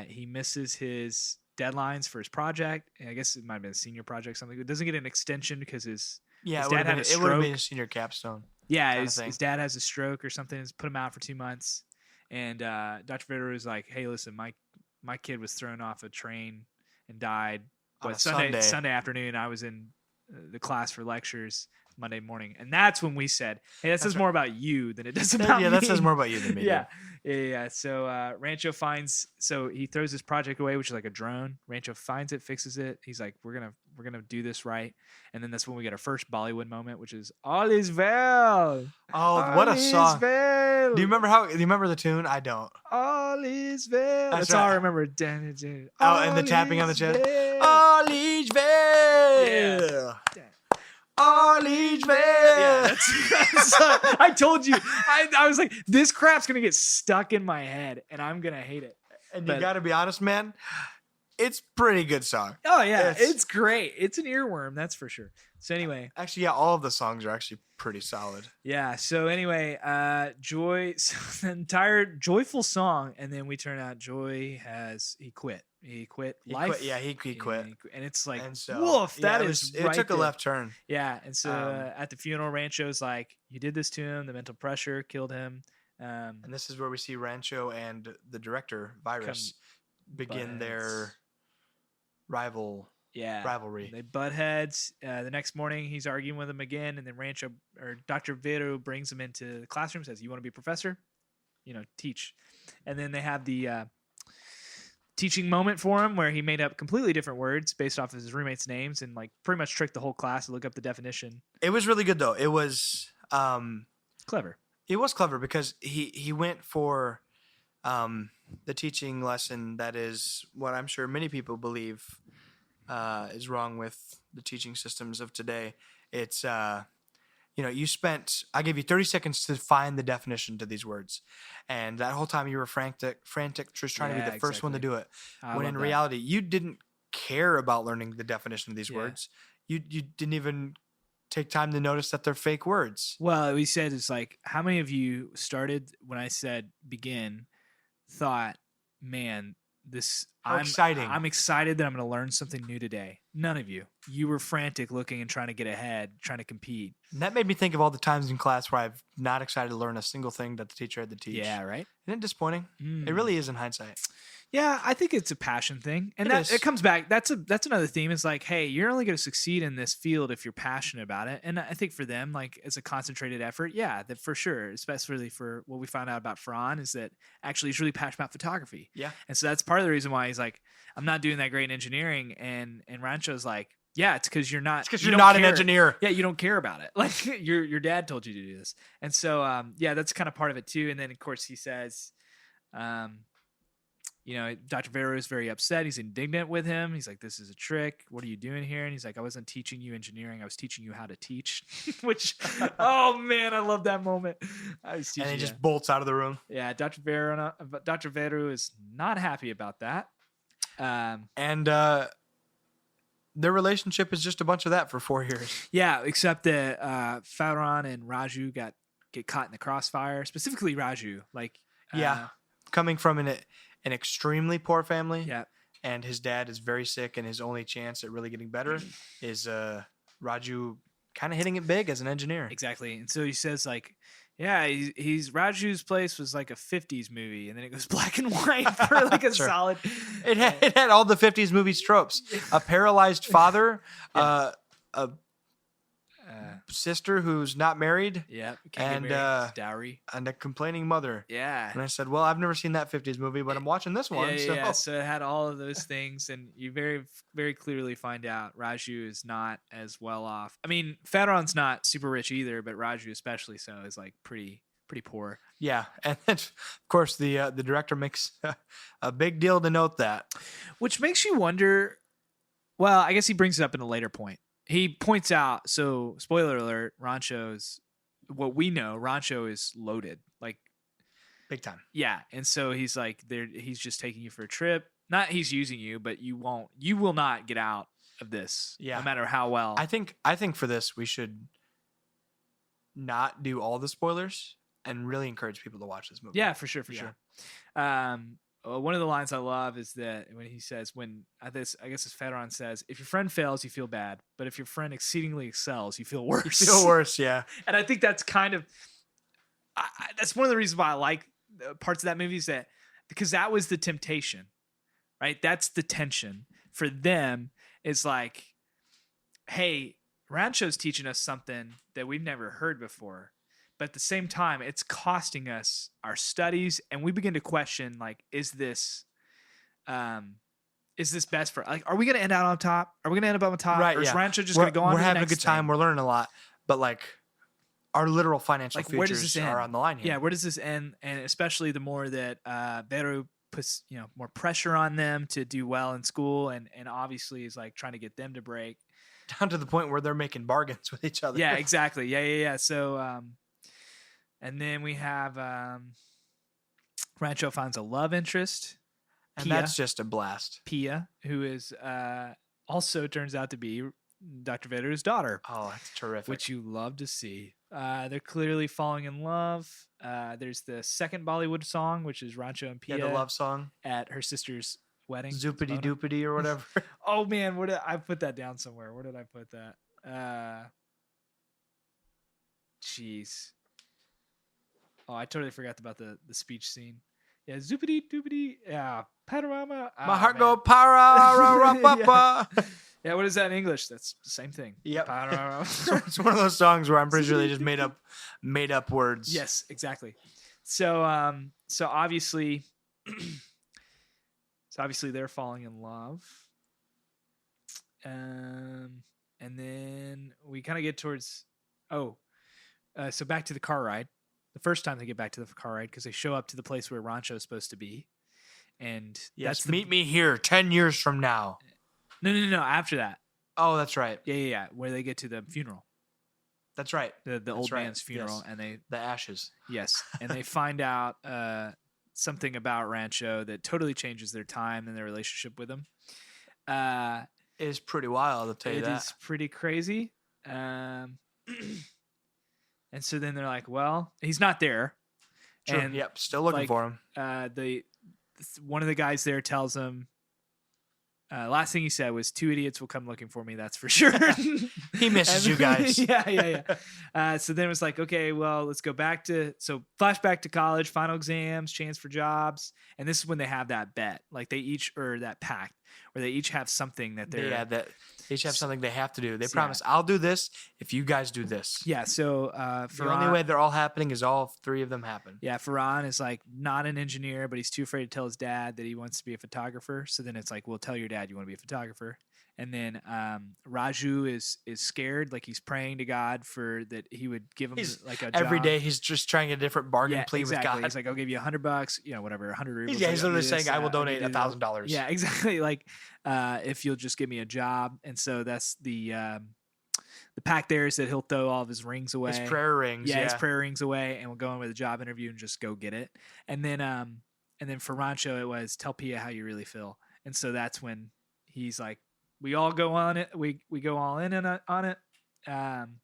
He misses his deadlines for his project. I guess it might have been a senior project, something. It doesn't get an extension because his dad had a stroke. It would have been a senior capstone. Yeah, his dad has a stroke or something. It's put him out for 2 months. And Dr. Vitter was like, hey, listen, my kid was thrown off a train and died. But Sunday afternoon, I was in the class for lectures Monday morning. And that's when we said, hey, that says more about you than it does about me. Yeah, that says more about you than me. Yeah. So Rancho he throws his project away, which is like a drone. Rancho finds it, fixes it. He's like, we're gonna do this right. And then that's when we get our first Bollywood moment, which is All Is Well. Oh, what a song. Well. Do you remember the tune? I don't. All is well. That's all I remember. And the tapping on the chest. All is well. Yeah. All is well. Yeah, that's I told you. I was like, this crap's gonna get stuck in my head, and I'm gonna hate it. And you gotta be honest, man. It's pretty good song. Oh yeah, it's great. It's an earworm, that's for sure. So anyway, actually, yeah, all of the songs are actually pretty solid. Yeah. So anyway, Joy, the entire joyful song, and then we turn out Joy he quit. He quit life. He quit. And it's like, so, woof, it took a left turn. Yeah. And so at the funeral, Rancho's like, you did this to him. The mental pressure killed him. And this is where we see Rancho and the director, Virus, begin their rivalry. They butt heads. The next morning, he's arguing with him again, and then Rancho or Dr. Vero brings him into the classroom, says, you want to be a professor? Teach. And then they have the teaching moment for him where he made up completely different words based off of his roommates' names and like pretty much tricked the whole class to look up the definition. It was really good, though. It was clever. It was clever because he went for the teaching lesson that is what I'm sure many people believe is wrong with the teaching systems of today. It's I gave you 30 seconds to find the definition to these words, and that whole time you were frantic, just trying to be the first one to do it. When in reality, you didn't care about learning the definition of these words. You didn't even take time to notice that they're fake words. Well, we said it's like, how many of you started when I said begin, thought, man, exciting. I'm excited that I'm going to learn something new today. None of you. You were frantic looking and trying to get ahead, trying to compete. And that made me think of all the times in class where I've not excited to learn a single thing that the teacher had to teach. Yeah, right? Isn't it disappointing? It really is in hindsight. Yeah, I think it's a passion thing. And it comes back. That's another theme. It's like, hey, you're only going to succeed in this field if you're passionate about it. And I think for them, like, it's a concentrated effort. Yeah, that for sure. Especially for what we found out about Ferran is that actually he's really passionate about photography. Yeah. And so that's part of the reason why he's like, I'm not doing that great in engineering. And Rancho's like, yeah, it's because you're not. It's because you're not an engineer. Yeah, you don't care about it. Like your dad told you to do this. And so, that's kind of part of it too. And then, of course, he says, Dr. Vero is very upset. He's indignant with him. He's like, this is a trick. What are you doing here? And he's like, I wasn't teaching you engineering. I was teaching you how to teach. Which, oh man, I love that moment. And he just bolts out of the room. Yeah, Dr. Vero is not happy about that. And their relationship is just a bunch of that for 4 years. Yeah, except that Farhan and Raju get caught in the crossfire. Specifically Raju. Coming from an extremely poor family. Yeah. And his dad is very sick, and his only chance at really getting better is Raju kind of hitting it big as an engineer. Exactly. And so he says he's Raju's place was like a 50s movie, and then it goes black and white for like a solid. It had all the 50s movies tropes. A paralyzed father, a sister who's not married, and dowry, and a complaining mother. Yeah. And I said, well, I've never seen that 50s movie, but I'm watching this one. So it had all of those things, and you very, very clearly find out Raju is not as well off. I mean, Farhan's not super rich either, but Raju especially so is like pretty poor. Yeah, and then, of course the director makes a big deal to note that, which makes you wonder. Well, I guess he brings it up in a later point. He points out, so spoiler alert, Rancho is loaded, like big time. Yeah. And so he's like, he's just taking you for a trip. Not he's using you, but you will not get out of this. Yeah. No matter how well. I think for this, we should not do all the spoilers and really encourage people to watch this movie. Yeah, for sure. One of the lines I love is that when he says, I guess as Farhan says, if your friend fails, you feel bad. But if your friend exceedingly excels, you feel worse. You feel worse, yeah. And I think that's kind of, that's one of the reasons why I like parts of that movie is that, because that was the temptation, right? That's the tension for them is like, hey, Rancho's teaching us something that we've never heard before. But at the same time, it's costing us our studies, and we begin to question, like, is this best for? Like, are we going to end out on top? Are we going to end up on top? Right. Or is Rancho just going to go on? We're to having the a next good time. thing? We're learning a lot, but like, our literal financial Like, where does futures this end? are on the line here. Yeah, where does this end? And especially the more that Vero puts more pressure on them to do well in school, and obviously is like trying to get them to break down to the point where they're making bargains with each other. Yeah, exactly. Yeah. So. And then we have Rancho finds a love interest. And Pia, that's just a blast. Pia, who is also turns out to be Dr. Vader's daughter. Oh, that's terrific. Which you love to see. They're clearly falling in love. There's the second Bollywood song, which is Rancho and Pia. Yeah, the love song. At her sister's wedding. Zoopity doopity or whatever. Oh, man. I put that down somewhere. Where did I put that? Jeez. Oh, I totally forgot about the speech scene. Yeah, zoopity doopity. Yeah, panorama. My heart go para. Yeah, what is that in English? That's the same thing. Yep. Panorama. It's one of those songs where I'm pretty sure they just made up words. Yes, exactly. So obviously, they're falling in love. And then we kind of get towards. So back to the car ride. The first time they get back to the car ride, because they show up to the place where Rancho is supposed to be, and yes, meet me here 10 years from now. No. After that. Oh, that's right. Yeah. Where they get to the funeral. That's right. The old man's funeral, yes. And the ashes. Yes, and they find out something about Rancho that totally changes their time and their relationship with him. It is pretty wild, I'll tell you that. It is pretty crazy. And so then they're like, well, he's not there. True. And yep, still looking for him. One of the guys there tells him, last thing he said was, 2 idiots will come looking for me, that's for sure. He misses you guys. Yeah. So then it was like, okay, well, let's go flashback to college, final exams, chance for jobs. And this is when they have that bet. Like that pact, where they each have something that they're... Yeah, that they each have something they have to do. They promise, I'll do this if you guys do this. Yeah, so... the only way they're all happening is all 3 of them happen. Yeah, Farhan is like not an engineer, but he's too afraid to tell his dad that he wants to be a photographer. So then it's like, well, tell your dad you want to be a photographer. And then Raju is scared, like he's praying to God for that he would give him like a job. Every day he's just trying a different bargain plea exactly. with God. He's like, I'll give you $100, whatever, 100 rubles. He's literally saying, I will donate $1,000. Yeah, exactly. Like if you'll just give me a job. And so that's the pact there is that he'll throw all of his rings away. His prayer rings. Yeah, his prayer rings away, and we'll go in with a job interview and just go get it. And then for Rancho, it was tell Pia how you really feel. And so that's when he's like, we all go on it. We go all in on it. And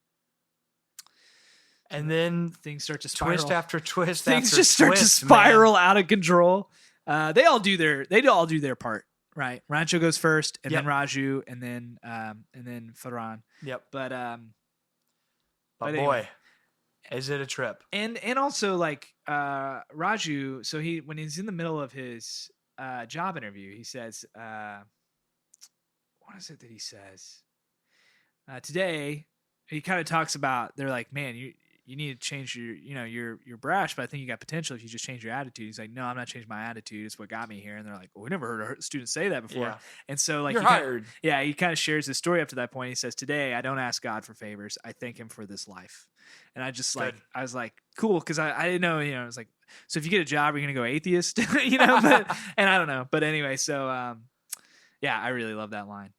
then things start to spiral. Twist after twist. Things after just start twist, to spiral out of control. They all do their part, right? Rancho goes first, and then Raju, and then Farhan. Yep. But boy, anyway. Is it a trip? And also like Raju, so when he's in the middle of his job interview, he says, what is it that he says? Today, he kind of talks about, they're like, man, you need to change you're brash, but I think you got potential if you just change your attitude. He's like, no, I'm not changing my attitude. It's what got me here. And they're like, well, we never heard a student say that before. Yeah. And so like, you're hired. He kind of shares his story up to that point. He says, today, I don't ask God for favors. I thank him for this life. And I just Good. I was like, cool. Cause I didn't know, I was like, so if you get a job, are you going to go atheist? But, and I don't know. But anyway, so, I really love that line.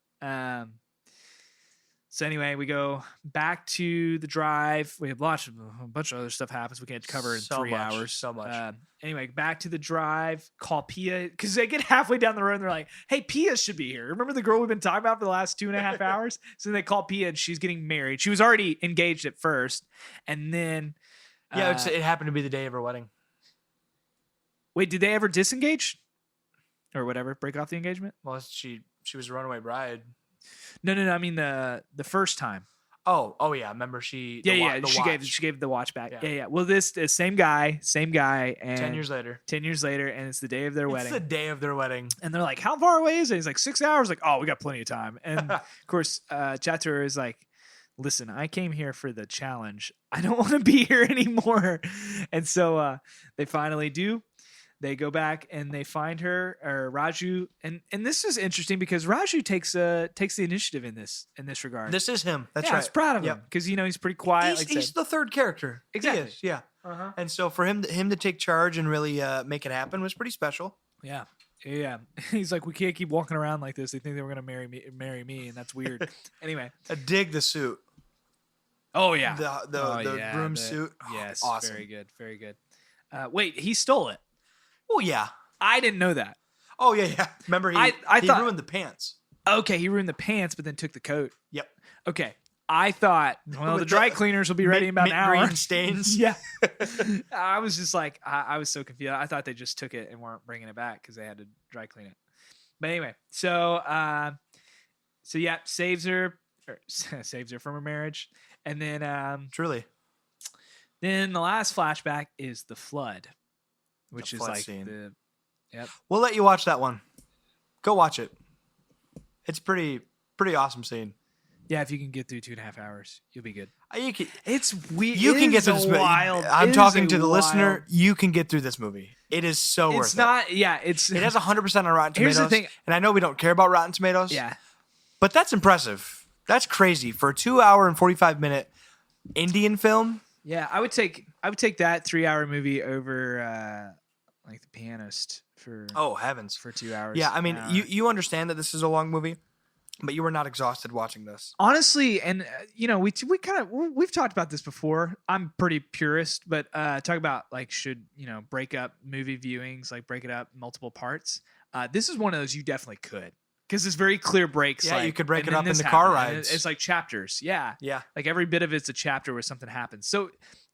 So anyway, we go back to the drive. We have a bunch of other stuff happens. We can't cover in 3 hours. So much. Anyway, back to the drive. Call Pia because they get halfway down the road and they're like, "Hey, Pia should be here. Remember the girl we've been talking about for the last 2.5 hours?" So they call Pia and she's getting married. She was already engaged at first, and then it happened to be the day of her wedding. Wait, did they ever disengage or whatever? Break off the engagement? Well, she was a runaway bride. No. I mean the first time. Oh yeah. Remember she? She gave the watch back. Yeah. Well, the same guy, and 10 years later, and it's the day of their wedding. It's the day of their wedding, and they're like, "How far away is it?" He's like, 6 hours. Like, oh, we got plenty of time. And of course, Chatur is like, "Listen, I came here for the challenge. I don't want to be here anymore." And so they finally do. They go back and they find her, or Raju, and this is interesting because Raju takes the initiative in this regard. This is him. That's right. I was proud of him because he's pretty quiet. He's the third character. Exactly. He is, yeah. Uh-huh. And so for him to take charge and really make it happen was pretty special. Yeah. He's like, we can't keep walking around like this. They think they were gonna marry me, and that's weird. Anyway, I dig the suit. Oh yeah, the groom suit. Yes, awesome. Very good. Wait, he stole it. Oh yeah, I didn't know that. Oh yeah. Remember he thought, ruined the pants. Okay, he ruined the pants, but then took the coat. Yep. Okay, I thought, well, the dry cleaners will be ready in about an hour. Green stains. Yeah. I was just like, I was so confused. I thought they just took it and weren't bringing it back because they had to dry clean it. But anyway, so saves her from her marriage, and then truly, then the last flashback is the flood. Which is like scene. Yep. We'll let you watch that one. Go watch it. It's pretty awesome scene. Yeah, if you can get through 2.5 hours, you'll be good. It's weird. You can get through this movie. I'm talking to the listener. You can get through this movie. It is so worth it. It's not. Yeah, it has 100% on Rotten Tomatoes. Here's the thing, and I know we don't care about Rotten Tomatoes. Yeah, but that's impressive. That's crazy for a 2 hour and 45-minute Indian film. Yeah, I would take that 3-hour movie over like The Pianist for heavens for 2 hours. Yeah, I mean you understand that this is a long movie, but you were not exhausted watching this. Honestly, and we've talked about this before. I'm pretty purist, but talk about like should break up movie viewings, like break it up multiple parts. This is one of those you definitely could. Because it's very clear breaks. Yeah, like, you could break it up into car rides. It's like chapters. Yeah. Yeah. Like every bit of it's a chapter where something happens. So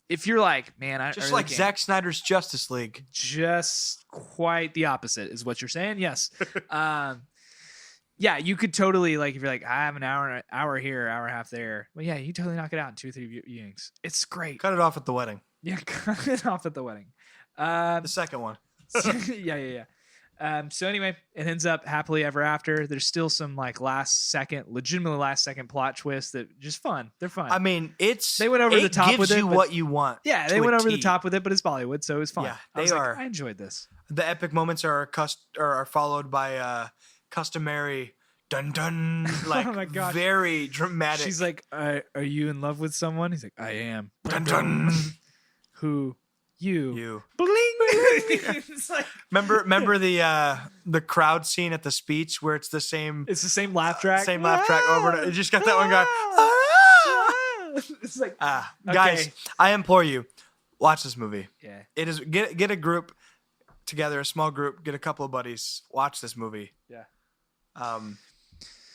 if you're like, man, I just really like can't. Zack Snyder's Justice League. Just quite the opposite is what you're saying. Yes. Yeah, you could totally like if you're like, I have an hour here, hour and a half there. Well, yeah, you totally knock it out in 2 or 3 viewings. It's great. Cut it off at the wedding. Yeah, cut it off at the wedding. The second one. Yeah. So anyway, it ends up happily ever after. There's still some like legitimately last second plot twists that just fun. They're fun. I mean, they went over the top with it. It gives you what you want. Yeah, they went over the top with it, but it's Bollywood, so it was fun. Yeah, I enjoyed this. The epic moments are followed by customary dun dun, like Oh my gosh. very dramatic. She's like, are you in love with someone? He's like, I am. dun dun. Who? You. You Bling. It's like, remember the crowd scene at the speech where it's the same same laugh track. same laugh track over and you just got that one guy. It's like, Guys, okay. I implore you, watch this movie. Yeah. It is get a group together, a small group, get a couple of buddies, watch this movie. Yeah.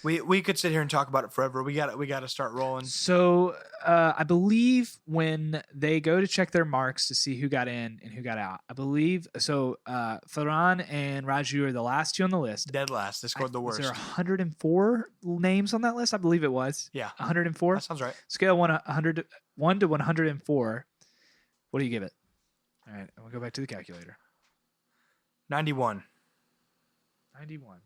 We could sit here and talk about it forever. We got to start rolling. So I believe when they go to check their marks to see who got in and who got out, I believe so. Farhan and Raju are the last two on the list. Dead last. They scored the worst. Was there 104 names on that list? I believe it was. Yeah. 104. That sounds right. Scale 1 to 104. What do you give it? All right, we'll go back to the calculator. 91. 91.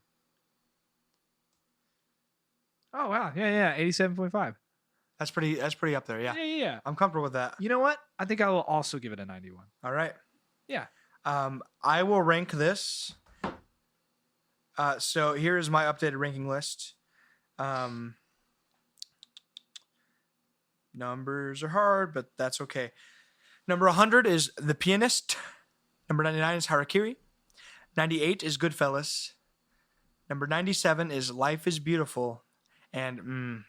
Oh wow, yeah, 87.5. That's pretty up there. Yeah. Yeah. I'm comfortable with that. You know what? I think I will also give it a 91. All right. Yeah. I will rank this. So here is my updated ranking list. Numbers are hard, but that's okay. Number 100 is The Pianist. Number 99 is Harakiri. 98 is Goodfellas. Number 97 is Life is Beautiful. And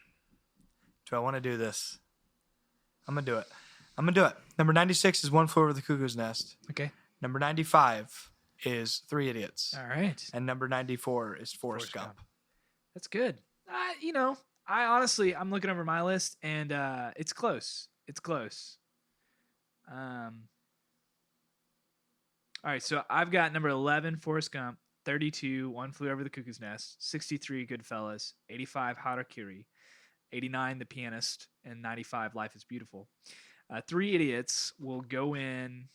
do I want to do this? I'm going to do it. Number 96 is One Flew Over the Cuckoo's Nest. Okay. Number 95 is Three Idiots. All right. And number 94 is Forrest Gump. That's good. I'm looking over my list and it's close. All right, so I've got number 11 Forrest Gump, 32 One Flew Over the Cuckoo's Nest, 63 Goodfellas, 85 Harakiri, 89 The Pianist, and 95 Life is Beautiful. Three Idiots will go in.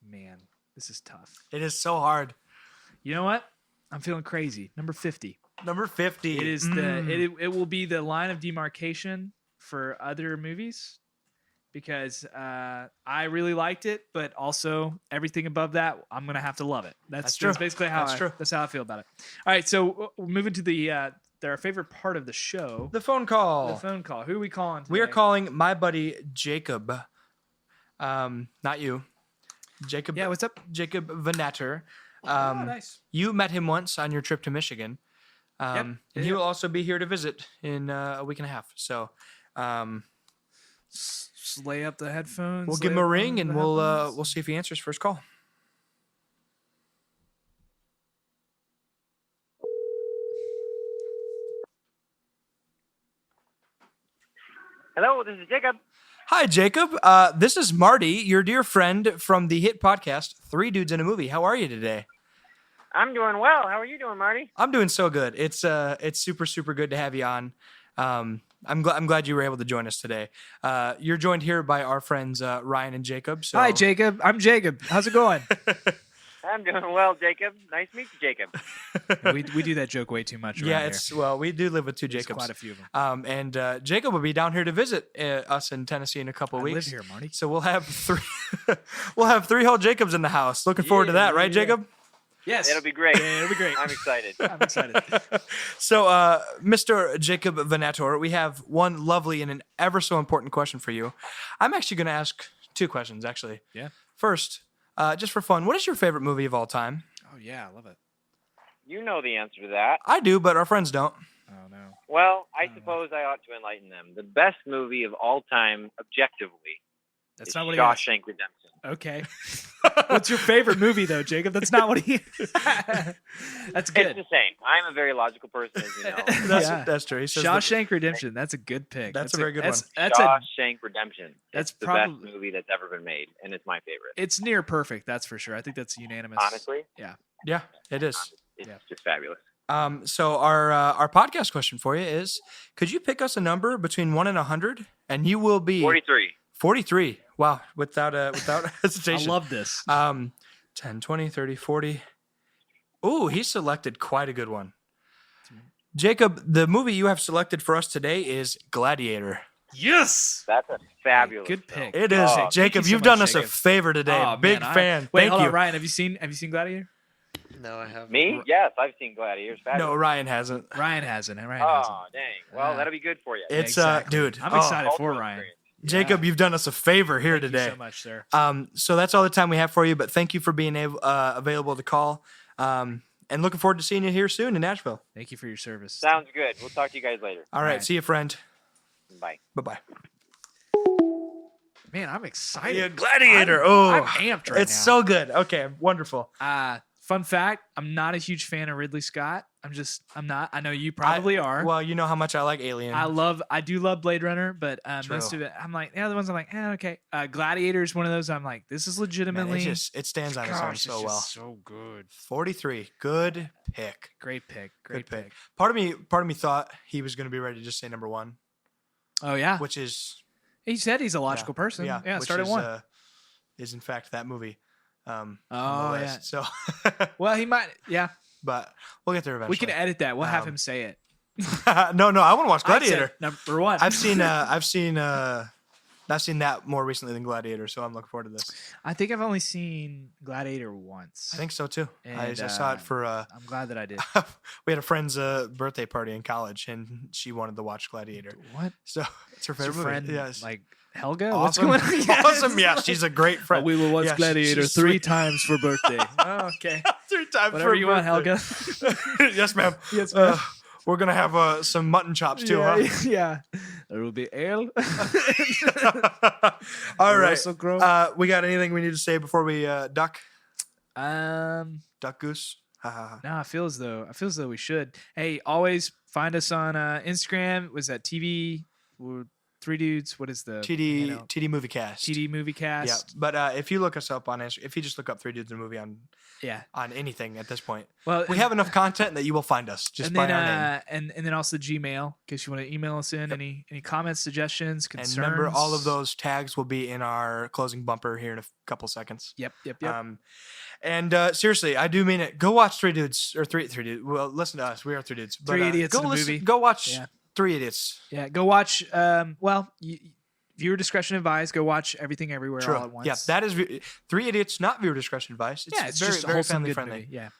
Man, this is tough. It is so hard. You know what? I'm feeling crazy. Number 50. Number 50. It is it will be the line of demarcation for other movies because I really liked it, but also everything above that, I'm gonna have to love it. That's true. That's basically how that's how I feel about it. All right, so we're moving to our favorite part of the show, the phone call. The phone call. Who are we calling today? We are calling my buddy Jacob. Not you. Jacob. Yeah, what's up? Jacob Vanatter. Nice. You met him once on your trip to Michigan. And he will also be here to visit in a week and a half. So just lay up the headphones. We'll give him a ring and we'll see if he answers first call. Hello, this is Jacob. Hi, Jacob. This is Marty, your dear friend from the hit podcast, Three Dudes in a Movie. How are you today? I'm doing well. How are you doing, Marty? I'm doing so good. It's super, super good to have you on. I'm glad you were able to join us today. You're joined here by our friends Ryan and Jacob. So. Hi, Jacob. I'm Jacob. How's it going? I'm doing well, Jacob. Nice to meet you, Jacob. we do that joke way too much. Yeah, here. We do live with two There's Jacobs. quite a few of them. And Jacob will be down here to visit us in Tennessee in a couple of weeks. I live here, Marty. So we'll have three whole Jacobs in the house. Looking forward to that, right, Jacob? Yes. It'll be great. Yeah, it'll be great. I'm excited. I'm excited. So, Mr. Jacob Vanator, we have one lovely and an ever so important question for you. I'm actually going to ask two questions, actually. Yeah. First, just for fun, what is your favorite movie of all time? Oh, yeah. I love it. You know the answer to that. I do, but our friends don't. Oh, no. Well, I suppose I ought to enlighten them. The best movie of all time, objectively, That's is not what he asked. Shawshank Redemption. Okay. What's your favorite movie, though, Jacob? That's not what he... That's good. It's the same. I'm a very logical person, as you know. That's true. He says Shawshank Redemption. That's a good pick. That's a very good one. Shawshank Redemption. That's it's the probably best movie that's ever been made, and it's my favorite. It's near perfect. That's for sure. I think that's unanimous. Honestly? Yeah, it is. It's just fabulous. So our podcast question for you is: could you pick us a number between 1 and 100, and you will be 43. 43. Wow, without hesitation. I love this. 10, 20, 30, 40. Ooh, he selected quite a good one. Jacob, the movie you have selected for us today is Gladiator. Yes. That's a fabulous Good film. pick. It is. Jacob, you so you've done much, us a Jacob. favor today. Oh, Big man, fan. Wait, Thank hold you. on, Ryan. Have you seen Gladiator? No, I haven't. Me? Yes, I've seen Gladiators. Fabulous. No, Ryan hasn't. Ryan hasn't. And Ryan Oh, hasn't. dang. Well, that'll be good for you. It's Exactly. dude. I'm excited for Cultural Ryan. experience. Jacob, you've done us a favor here Thank today. you so much, sir. So that's all the time we have for you. But thank you for being available to call. And looking forward to seeing you here soon in Nashville. Thank you for your service. Sounds good. We'll talk to you guys later. All right. See you, friend. Bye. Bye-bye. Man, I'm excited. Yeah, Gladiator. I'm amped right It's now. so good. Okay, wonderful. Fun fact, I'm not a huge fan of Ridley Scott. I'm not. I know you probably are. Well, you know how much I like Alien. I do love Blade Runner, but True. most of it, I'm like, the other ones I'm like, okay. Gladiator is one of those I'm like, this is Man, legitimately. it stands on its own Gosh, so it's well. just so good. 43. Good pick. Great pick. Good Great pick. Part of me thought he was going to be ready to just say number one, Oh yeah. which is He said he's a logical person. Yeah, Yeah. which Start at is, one. Is in fact that movie. On the Oh list. yeah. So, Well, he might. Yeah. but we'll get there eventually. We can edit that. We'll have Um, him say it. no, I want to watch I'd say Gladiator. number one. I've seen that more recently than Gladiator, so I'm looking forward to this. I think I've only seen Gladiator once. I think so too. I And, saw it for I'm glad that I did. we had a friend's birthday party in college, and she wanted to watch Gladiator. What? So it's her Is your favorite friend movie. Yes. like Helga? Awesome. What's going on? Awesome. Yeah, she's a great friend. We will watch Yeah, Gladiator she's 3 sweet. times for birthday. Oh, okay. 3 times Whatever for you want, birthday. Helga. Yes, ma'am. Yes, ma'am. We're gonna have some mutton chops too, yeah, huh? yeah. There will be ale. All right. Russell Crowe. We got anything we need to say before we duck? No, Duck goose. Ha, ha, ha. I feel as though we should. Hey, always find us on Instagram. Was that TV? Three Dudes. What is the TD Movie Cast. TD Movie Yeah, Cast? but if you look us up on Instagram, if you just look up 3 Dudes in a Movie Yeah. on anything at this point, Well, we have enough content that you will find us just and by then our name. and then also Gmail, in case you want to email us in any comments, suggestions, And concerns. remember, all of those tags will be in our closing bumper here in a couple seconds. Yep. And seriously, I do mean it. Go watch 3 Dudes or three dudes. Well, listen to us. We are 3 Dudes. But, 3 Idiots Go in a listen. movie. Go watch Yeah. 3 Idiots. Yeah, go watch. Viewer discretion advised. Go watch Everything Everywhere True. all at once. Yeah, that is 3 Idiots, not viewer discretion advice. It's yeah, it's very, just a very wholesome, family good friendly. movie. Yeah,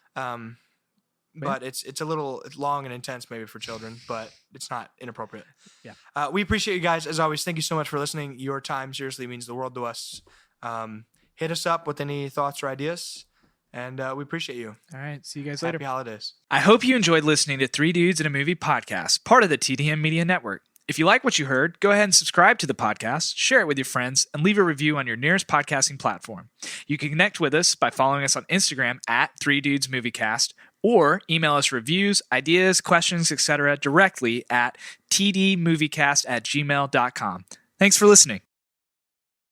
But it's a little long and intense maybe for children, but it's not inappropriate. Yeah. We appreciate you guys as always. Thank you so much for listening. Your time seriously means the world to us. Hit us up with any thoughts or ideas, and we appreciate you. all right. See you guys later. Happy holidays. I hope you enjoyed listening to 3 Dudes in a Movie podcast, part of the TDM Media Network. If you like what you heard, go ahead and subscribe to the podcast, share it with your friends, and leave a review on your nearest podcasting platform. You can connect with us by following us on Instagram at 3dudesmoviecast, or email us reviews, ideas, questions, etc. directly at tdmoviecast@gmail.com. Thanks for listening.